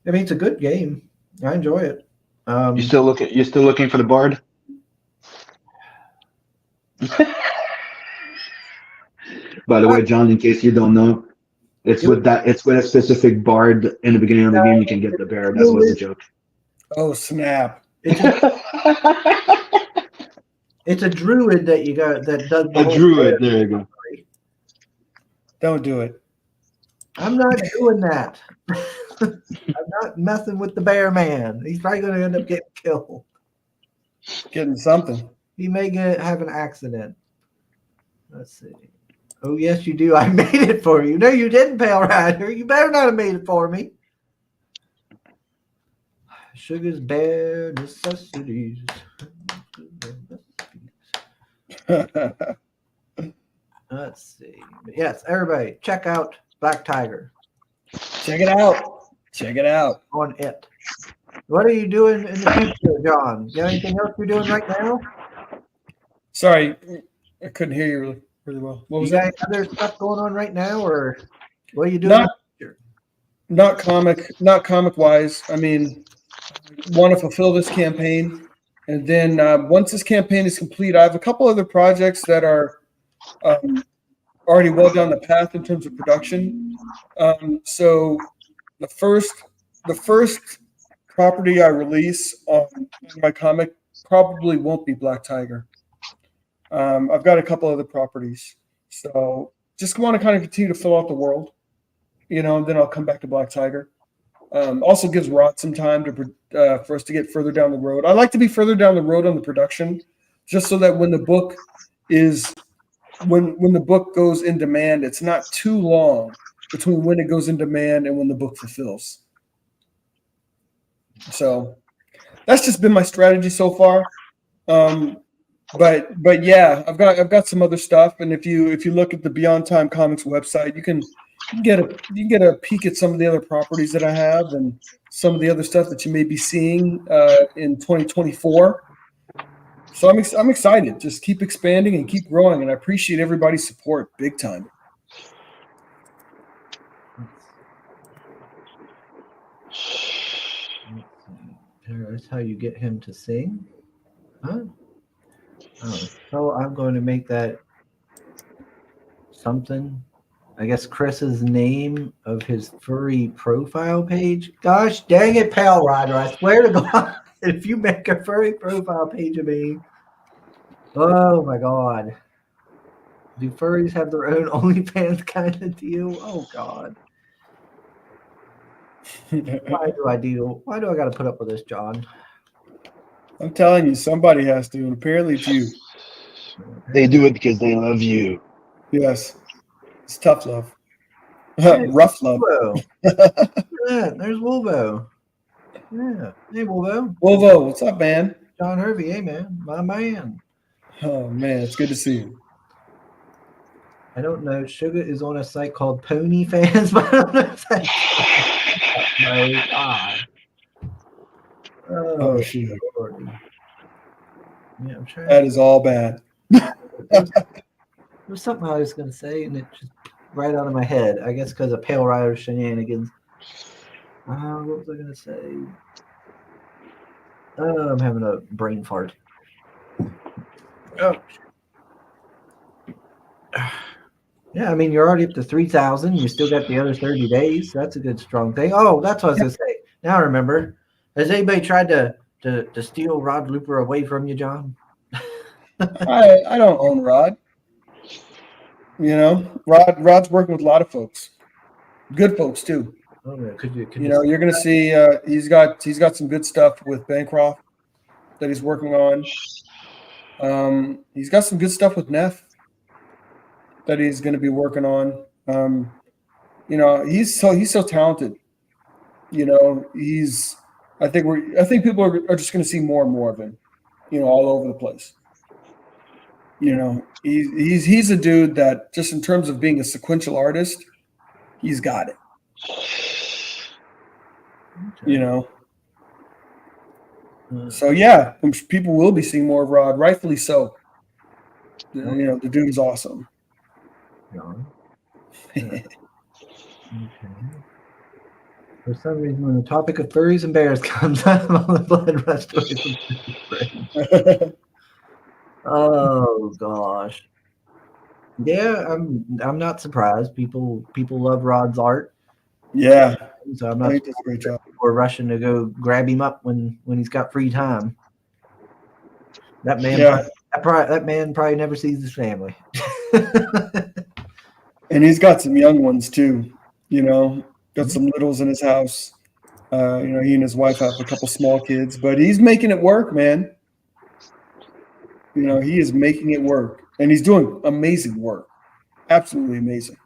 I mean, it's a good game. I enjoy it. You still looking for the bard? By the way, John, in case you don't know, it's with a specific bard in the beginning of the game. You can get the bear. That was the joke. Oh, snap. It's a druid that you got that does the A whole druid. There you go. Don't do it. I'm not doing that. I'm not messing with the bear man. He's probably going to end up getting killed. Getting something. He may have an accident. Let's see. Oh, yes, you do. I made it for you. No, you didn't, Pale Rider. You better not have made it for me. Sugar's bare necessities. Let's see. Yes, everybody, check out Black Tiger. Check it out. Check it out. On it. What are you doing in the future, John? You got anything else you're doing right now? Sorry, I couldn't hear you really well. What was you got that? any other stuff going on right now, or what are you doing? Not comic wise. I mean, want to fulfill this campaign, and then once this campaign is complete, I have a couple other projects that are already well down the path in terms of production. So the first property I release on my comic probably won't be Black Tiger. I've got a couple other properties, so just want to kind of continue to fill out the world, and then I'll come back to Black Tiger. Also gives Rod some time for us to get further down the road. I like to be further down the road on the production, just so that when the book goes in demand, it's not too long between when it goes in demand and when the book fulfills. So that's just been my strategy so far. But yeah, I've got some other stuff, and if you look at the Beyond Time Comics website, you can get a peek at some of the other properties that I have and some of the other stuff that you may be seeing in 2024. So I'm excited. Just keep expanding and keep growing, and I appreciate everybody's support big time. That's how you get him to sing, huh? Oh, so I'm going to make that something. I guess Chris's name of his furry profile page. Gosh dang it, Pale Rider! I swear to God, if you make a furry profile page of me, oh my God, do furries have their own OnlyFans kind of deal? Oh God. Why do I got to put up with this, John? I'm telling you, somebody has to, and apparently it's you. They do it because they love you. Yes. It's tough love. Rough love. Yeah, there's Wolvo. Yeah. Hey, Wolvo. Wolvo, what's up, man? John Hervey. Hey, man. My man. Oh, man. It's good to see you. I don't know. Sugar is on a site called Pony Fans, but I don't know if that's... My God. Oh, shit. Lordy. Yeah, I'm trying. That is all bad. There's something I was going to say, and it just right out of my head. I guess because of Pale Rider shenanigans. What was I going to say? Oh, I'm having a brain fart. Oh. Yeah, I mean, you're already up to 3,000. You still got the other 30 days. That's a good, strong thing. Oh, that's what I was going to say. Now I remember. Has anybody tried to steal Rod Looper away from you, John? I don't own Rod. Rod's working with a lot of folks. Good folks, too. Oh, yeah. Could you You're going to see he's got some good stuff with Bancroft that he's working on. He's got some good stuff with Neff that he's going to be working on. He's so talented. I think people are just going to see more and more of him. All over the place. He's a dude that just in terms of being a sequential artist, he's got it. Okay. So yeah, people will be seeing more of Rod, rightfully so. The dude is awesome. John. Okay. For some reason, when the topic of furries and bears comes up on the Blood Restoration. Oh gosh. Yeah, I'm not surprised. People love Rod's art. Yeah. So I'm not He does a great job. We're rushing to go grab him up when he's got free time. That man, that man probably never sees his family. And he's got some young ones too. Got some littles in his house. He and his wife have a couple small kids, but he's making it work, man. He is making it work, and he's doing amazing work. Absolutely amazing.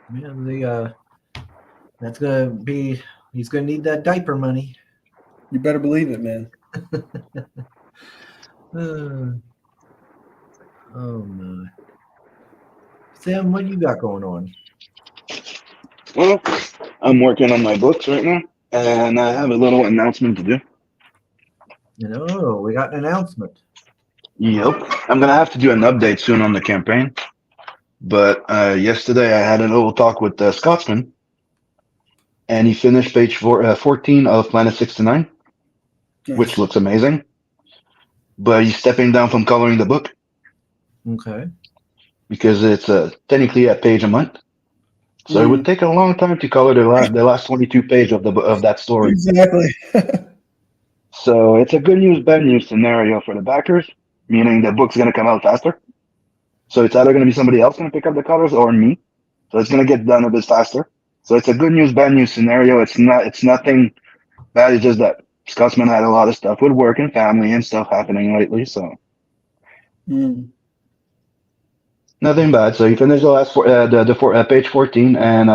Man, that's gonna be. He's gonna need that diaper money. You better believe it, man. Oh my. Sam, what you got going on? Well, I'm working on my books right now, and I have a little announcement to do. We got an announcement. Yep. I'm going to have to do an update soon on the campaign. But yesterday I had a little talk with Scotsman, and he finished page 14 of Planet 69, which looks amazing. But he's stepping down from coloring the book. Okay. Because it's technically a page a month. So it would take a long time to color the last 22 pages of that story. Exactly. So it's a good news, bad news scenario for the backers, meaning the book's going to come out faster. So it's either going to be somebody else going to pick up the colors or me. So it's going to get done a bit faster. So it's a good news, bad news scenario. It's nothing bad. It's just that Scotsman had a lot of stuff with work and family and stuff happening lately. So nothing bad. So he finished the last page 14, and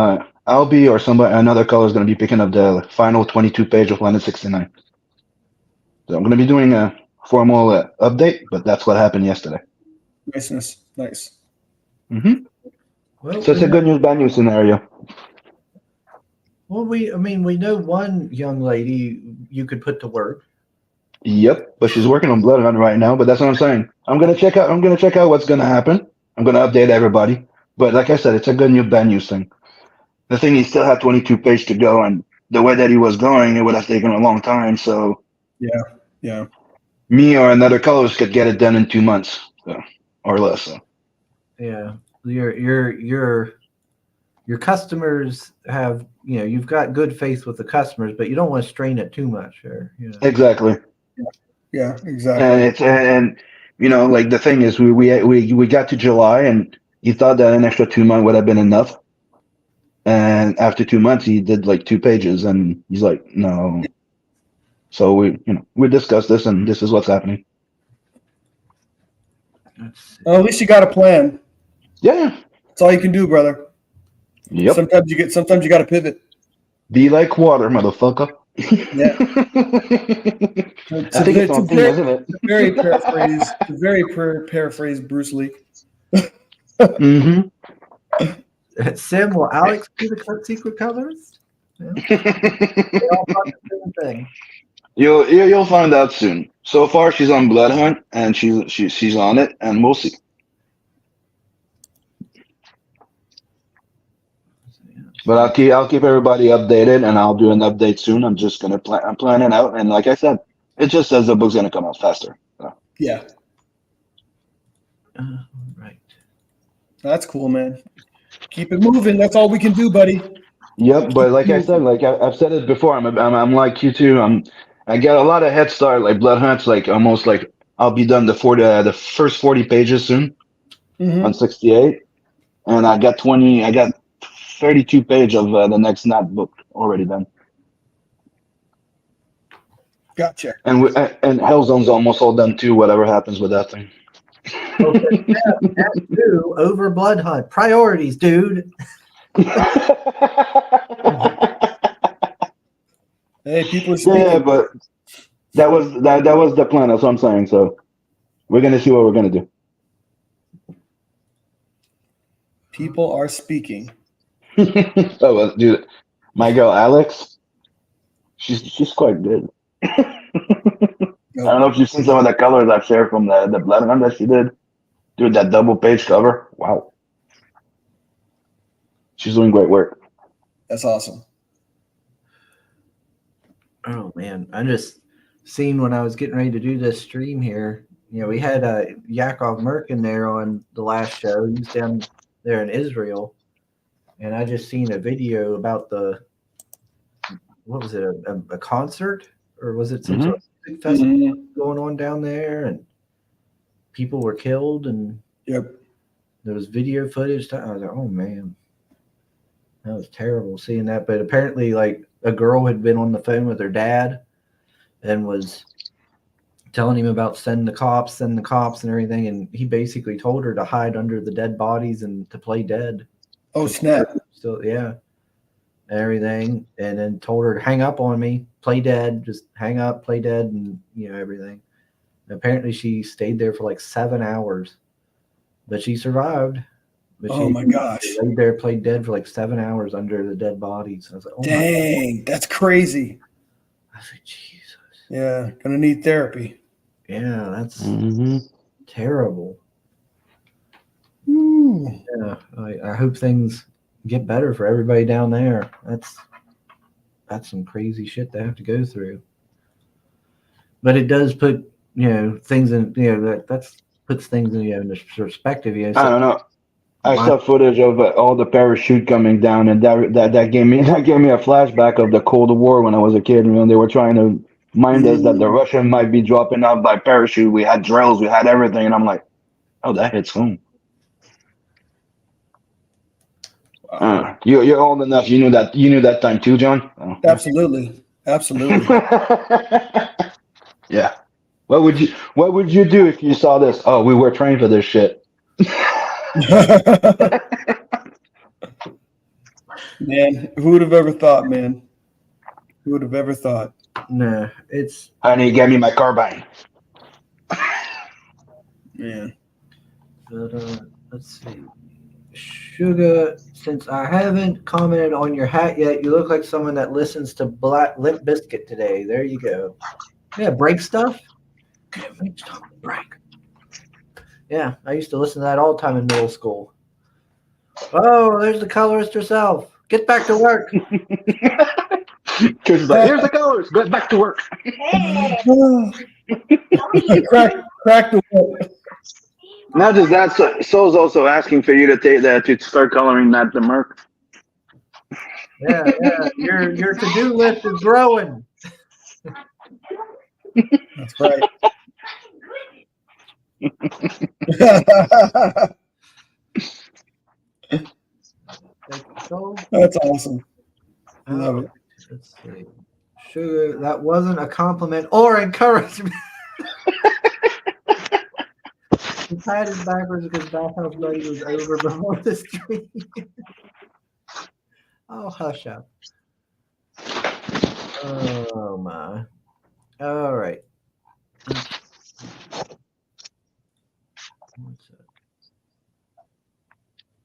I'll be or another color is going to be picking up the final 22 page of Planet 69. So I'm going to be doing a formal update, but that's what happened yesterday. Nice. Mm-hmm. Well, so it's a good news, bad news scenario. Well, we know one young lady you could put to work. Yep, but she's working on Blood Hunt right now. But that's what I'm saying. I'm gonna check out what's gonna happen. I'm gonna update everybody. But like I said, it's a good news, bad news thing. The thing, he still had 22 pages to go, and the way that he was going, it would have taken a long time. So yeah. Me or another colorist could get it done in 2 months, or less. So. Yeah, your customers have, you've got good faith with the customers, but you don't want to strain it too much, or Exactly. Yeah, exactly. And like the thing is, we got to July, and he thought that an extra 2 months would have been enough. And after 2 months, he did like 2 pages, and he's like, no. So we discussed this, and this is what's happening. Well, at least you got a plan. Yeah. That's all you can do, brother. Yep. Sometimes you got to pivot. Be like water, motherfucker. Yeah. I think it's on theme, isn't it? Very paraphrase Bruce Lee. Mm-hmm. Sim, will Alex be the secret colors? Yeah. They all thought the same thing. You'll find out soon. So far, she's on Blood Hunt, and she's on it, and we'll see. But I'll keep everybody updated, and I'll do an update soon. I'm just gonna I'm planning out, and like I said, it just says the book's gonna come out faster. So. Yeah. Right. That's cool, man. Keep it moving. That's all we can do, buddy. Yep, but like I said, like I've said it before, I'm like you too. I got a lot of head start. Like Blood Hunt's like almost like I'll be done the first 40 pages soon on 68, and I got 32 page of the next Nat book already done. Gotcha. And and Hellzone's almost all done too. Whatever happens with that thing. Okay, Act 2 over Blood Hunt. Priorities, dude. Hey, people are speaking. Yeah, but that was the plan. That's what I'm saying. So we're gonna see what we're gonna do. People are speaking. Oh, well, dude, my girl Alex, she's quite good. I don't know if you've seen some of the colors I've shared from the Blood Hunt that she did. Dude, that double page cover. Wow. She's doing great work. That's awesome. Oh man, I just seen when I was getting ready to do this stream here. You know, we had Yakov Merkin there on the last show. He's down there in Israel, and I just seen a video about what was it, a concert, or was it some sort of music festival going on down there, and people were killed, and Yep. there was video footage. I was like, oh man, that was terrible seeing that. But apparently, like, a girl had been on the phone with her dad and was telling him about send the cops and everything. And he basically told her to hide under the dead bodies and to play dead. Oh, snap. So, yeah, and everything. And then told her to hang up on me, play dead, just hang up, play dead, and, you know, everything. And apparently she stayed there for like 7 hours, but she survived. But Oh, my gosh. She laid there, played dead for like 7 hours under the dead bodies. I was like, oh Dang, that's crazy. I was like, Jesus. Yeah, gonna need therapy. Yeah, that's Mm-hmm. terrible. Ooh. Yeah, I hope things get better for everybody down there. That's some crazy shit they have to go through. But it does put, you know, things in, you know, that's puts things in, you know, in perspective. You know, I don't know. I saw footage of all the parachute coming down, and that gave me a flashback of the Cold War when I was a kid. You know, they were trying to mind us that the Russian might be dropping out by parachute. We had drills, we had everything, and I'm like, oh, that hits home. You're old enough. You knew that time too, John. Oh. Absolutely. Yeah. What would you do if you saw this? Oh, we were trained for this shit. Man, who would have ever thought, man? Who would have ever thought? No, it's. Honey, get me my carbine. Man. But let's see. Sugar, since I haven't commented on your hat yet, you look like someone that listens to Limp Bizkit today. There you go. Yeah, break stuff. Break. Yeah, I used to listen to that all the time in middle school. Oh, there's the colorist herself. Get back to work. Here's the colors. Get back to work. Crack the whip. Not just that, So's also asking for you to start coloring that the Merc. Yeah. Your to-do list is growing. That's right. That's awesome. I love it. Let's see. Sugar, that wasn't a compliment or encouragement. He patted backwards because Bathhouse Buddy was over before the stream. Oh, hush up. Oh, my. All right.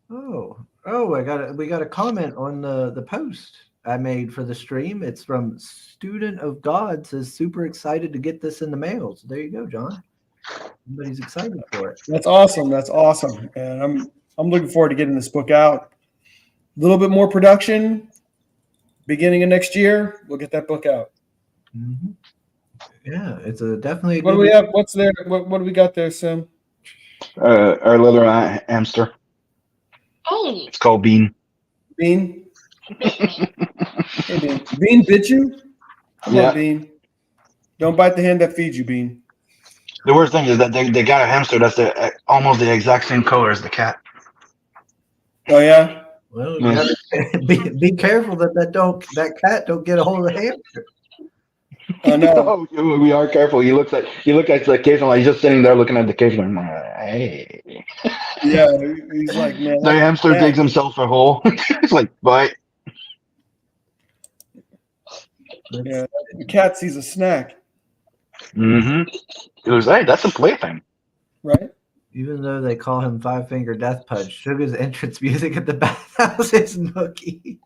We got a comment on the post I made for the stream. It's from Student of God, says super excited to get this in the mail. So there you go, John. Everybody's excited for it. That's awesome. And I'm looking forward to getting this book out. A little bit more production. Beginning of next year, we'll get that book out. Mm-hmm. Yeah, it's definitely. What do we have? What's there? What do we got there, Sim? Our little hamster. Hey. It's called Bean. Bean. Hey, Bean. Bean bit you? Come on, Bean. Don't bite the hand that feeds you, Bean. The worst thing is that they got a hamster that's almost the exact same color as the cat. Oh yeah. Well, you Be careful that cat don't get a hold of the hamster. I know. Oh, we are careful. He looks like the cage, like he's just sitting there looking at the cage, like, hey. Yeah, he's like, man, The hamster digs himself a hole. It's like, bye. yeah, the cat sees a snack, Mm-hmm. He goes, hey, that's a plaything. right? Even though they call him Five Finger Death Punch, Sugar's entrance music at the bathhouse is Nookie.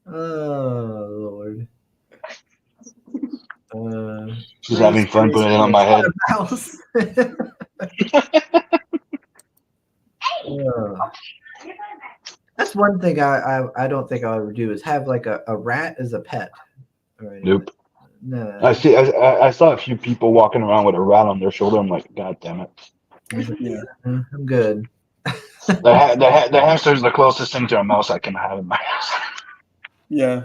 Oh Lord. He's having fun putting it on my head. Mouse. That's one thing I don't think I'll ever do is have like a rat as a pet. Or anything. Nope. No. I saw a few people walking around with a rat on their shoulder. I'm like, God damn it. Yeah. I'm good. The hamster's the closest thing to a mouse I can have in my house. Yeah.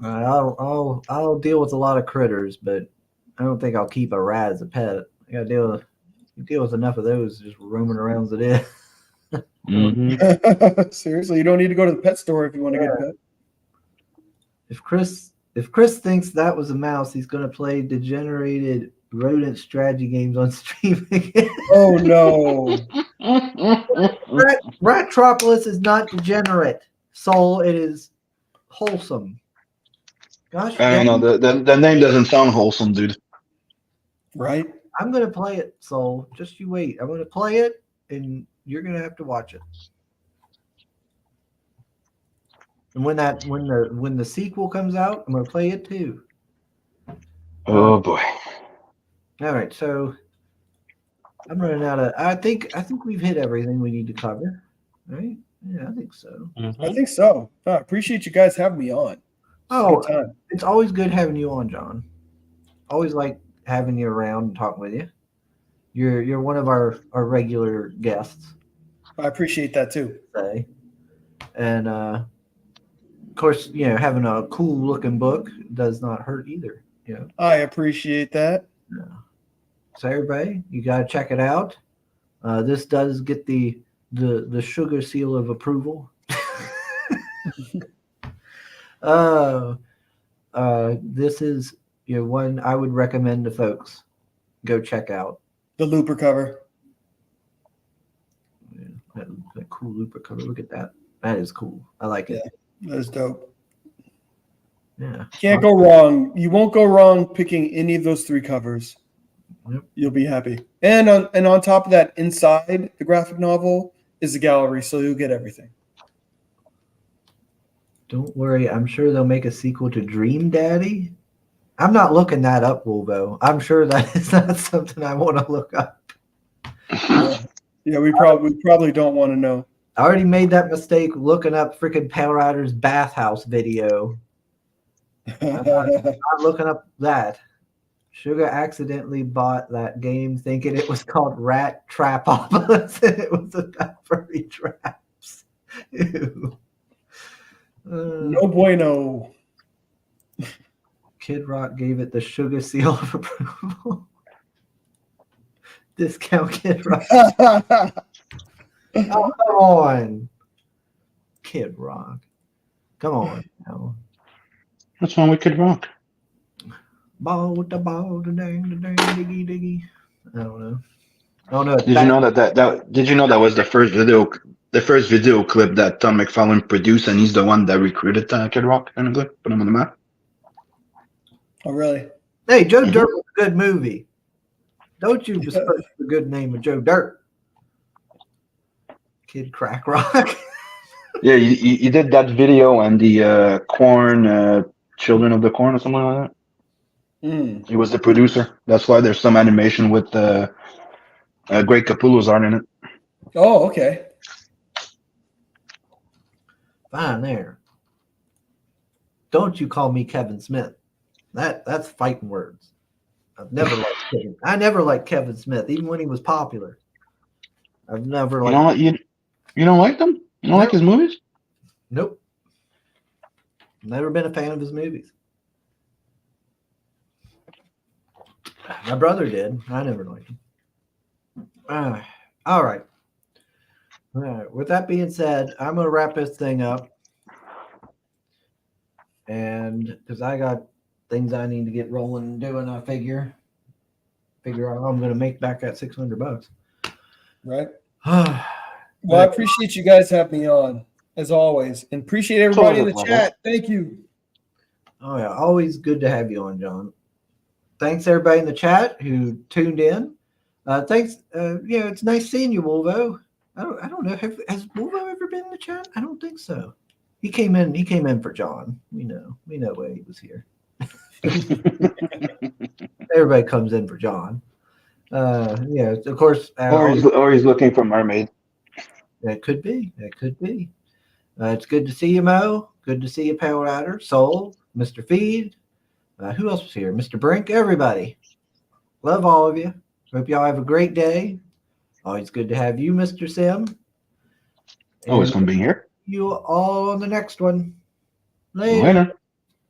I'll deal with a lot of critters, but I don't think I'll keep a rat as a pet. I gotta deal with enough of those just roaming around as it is. Mm-hmm. Seriously, you don't need to go to the pet store if you want to get a pet. If Chris thinks that was a mouse, he's gonna play degenerated rodent strategy games on stream again. Oh no. Ratropolis is not degenerate, Soul. It is wholesome. Gosh, I don't know. The name doesn't sound wholesome, dude. Right? I'm gonna play it, Soul. Just you wait. I'm gonna play it, and you're gonna have to watch it. And when the sequel comes out, I'm gonna play it too. Oh boy. All right, so I'm running out of. I think we've hit everything we need to cover, right? Yeah, I think so. I think so. I appreciate you guys having me on. Oh, Good time. it's always good having you on, John. Always like having you around and talking with you. You're one of our regular guests. I appreciate that too. Say, and of course, having a cool looking book does not hurt either. I appreciate that. Yeah. So everybody, you gotta check it out. This does get the sugar seal of approval. This is one I would recommend to folks. Go check out. The Looper cover. Yeah, that cool Looper cover. Look at that. That is cool. I like it. That is dope. Yeah. Can't go wrong. You won't go wrong picking any of those three covers. Yep. You'll be happy. And on top of that, inside the graphic novel is the gallery, so you'll get everything. Don't worry. I'm sure they'll make a sequel to Dream Daddy. I'm not looking that up, Wolvo. I'm sure that is not something I want to look up. Yeah, we probably don't want to know. I already made that mistake looking up freaking Pale Rider's bathhouse video. I'm not lurking up that. Sugar accidentally bought that game thinking it was called Rat Trapopolis and it was about furry traps. Ew. No bueno. Kid Rock gave it the sugar seal of approval. Discount Kid Rock. Oh, come on. Kid Rock. Come on now. What's wrong with Kid Rock? Ball with the ball, the dang, diggy, diggy. I don't know. Did you know Did you know that was the first video clip that Tom McFarlane produced, and he's the one that recruited Kid Rock and put him on the map? Oh, really? Hey, Joe Dirt was a good movie. Don't you besmirch the good name of Joe Dirt. Kid Crack Rock. Yeah, you did that video and the corn, Children of the Corn or something like that. He was the producer. That's why there's some animation with Greg Capullo's art in it. Oh, okay. Fine there. Don't you call me Kevin Smith. That's fighting words. I never liked Kevin Smith, even when he was popular. I've never liked You don't like them? You don't like his movies? Nope. Never been a fan of his movies. My brother did. I never liked him. All right. All right. With that being said, I'm gonna wrap this thing up, and because I got things I need to get rolling and doing, I figure out how I'm gonna make back that $600. Right. Oh Well, I appreciate you guys having me on as always, and appreciate everybody in the chat. Thank you. yeah, always good to have you on, John. Thanks everybody in the chat who tuned in. Thanks. It's nice seeing you, Wolvo. I don't know. Has Wolvo ever been in the chat? I don't think so. He came in for John. We know why he was here. Everybody comes in for John. Of course. Or he's looking for mermaid. That could be. It's good to see you, Mo. Good to see you, Pale Rider, Soul, Mr. Feed. Who else was here? Mr. Brink. Everybody. Love all of you. Hope y'all have a great day. Always good to have you, Mr. Sim. Always fun being here. You all on the next one. Later.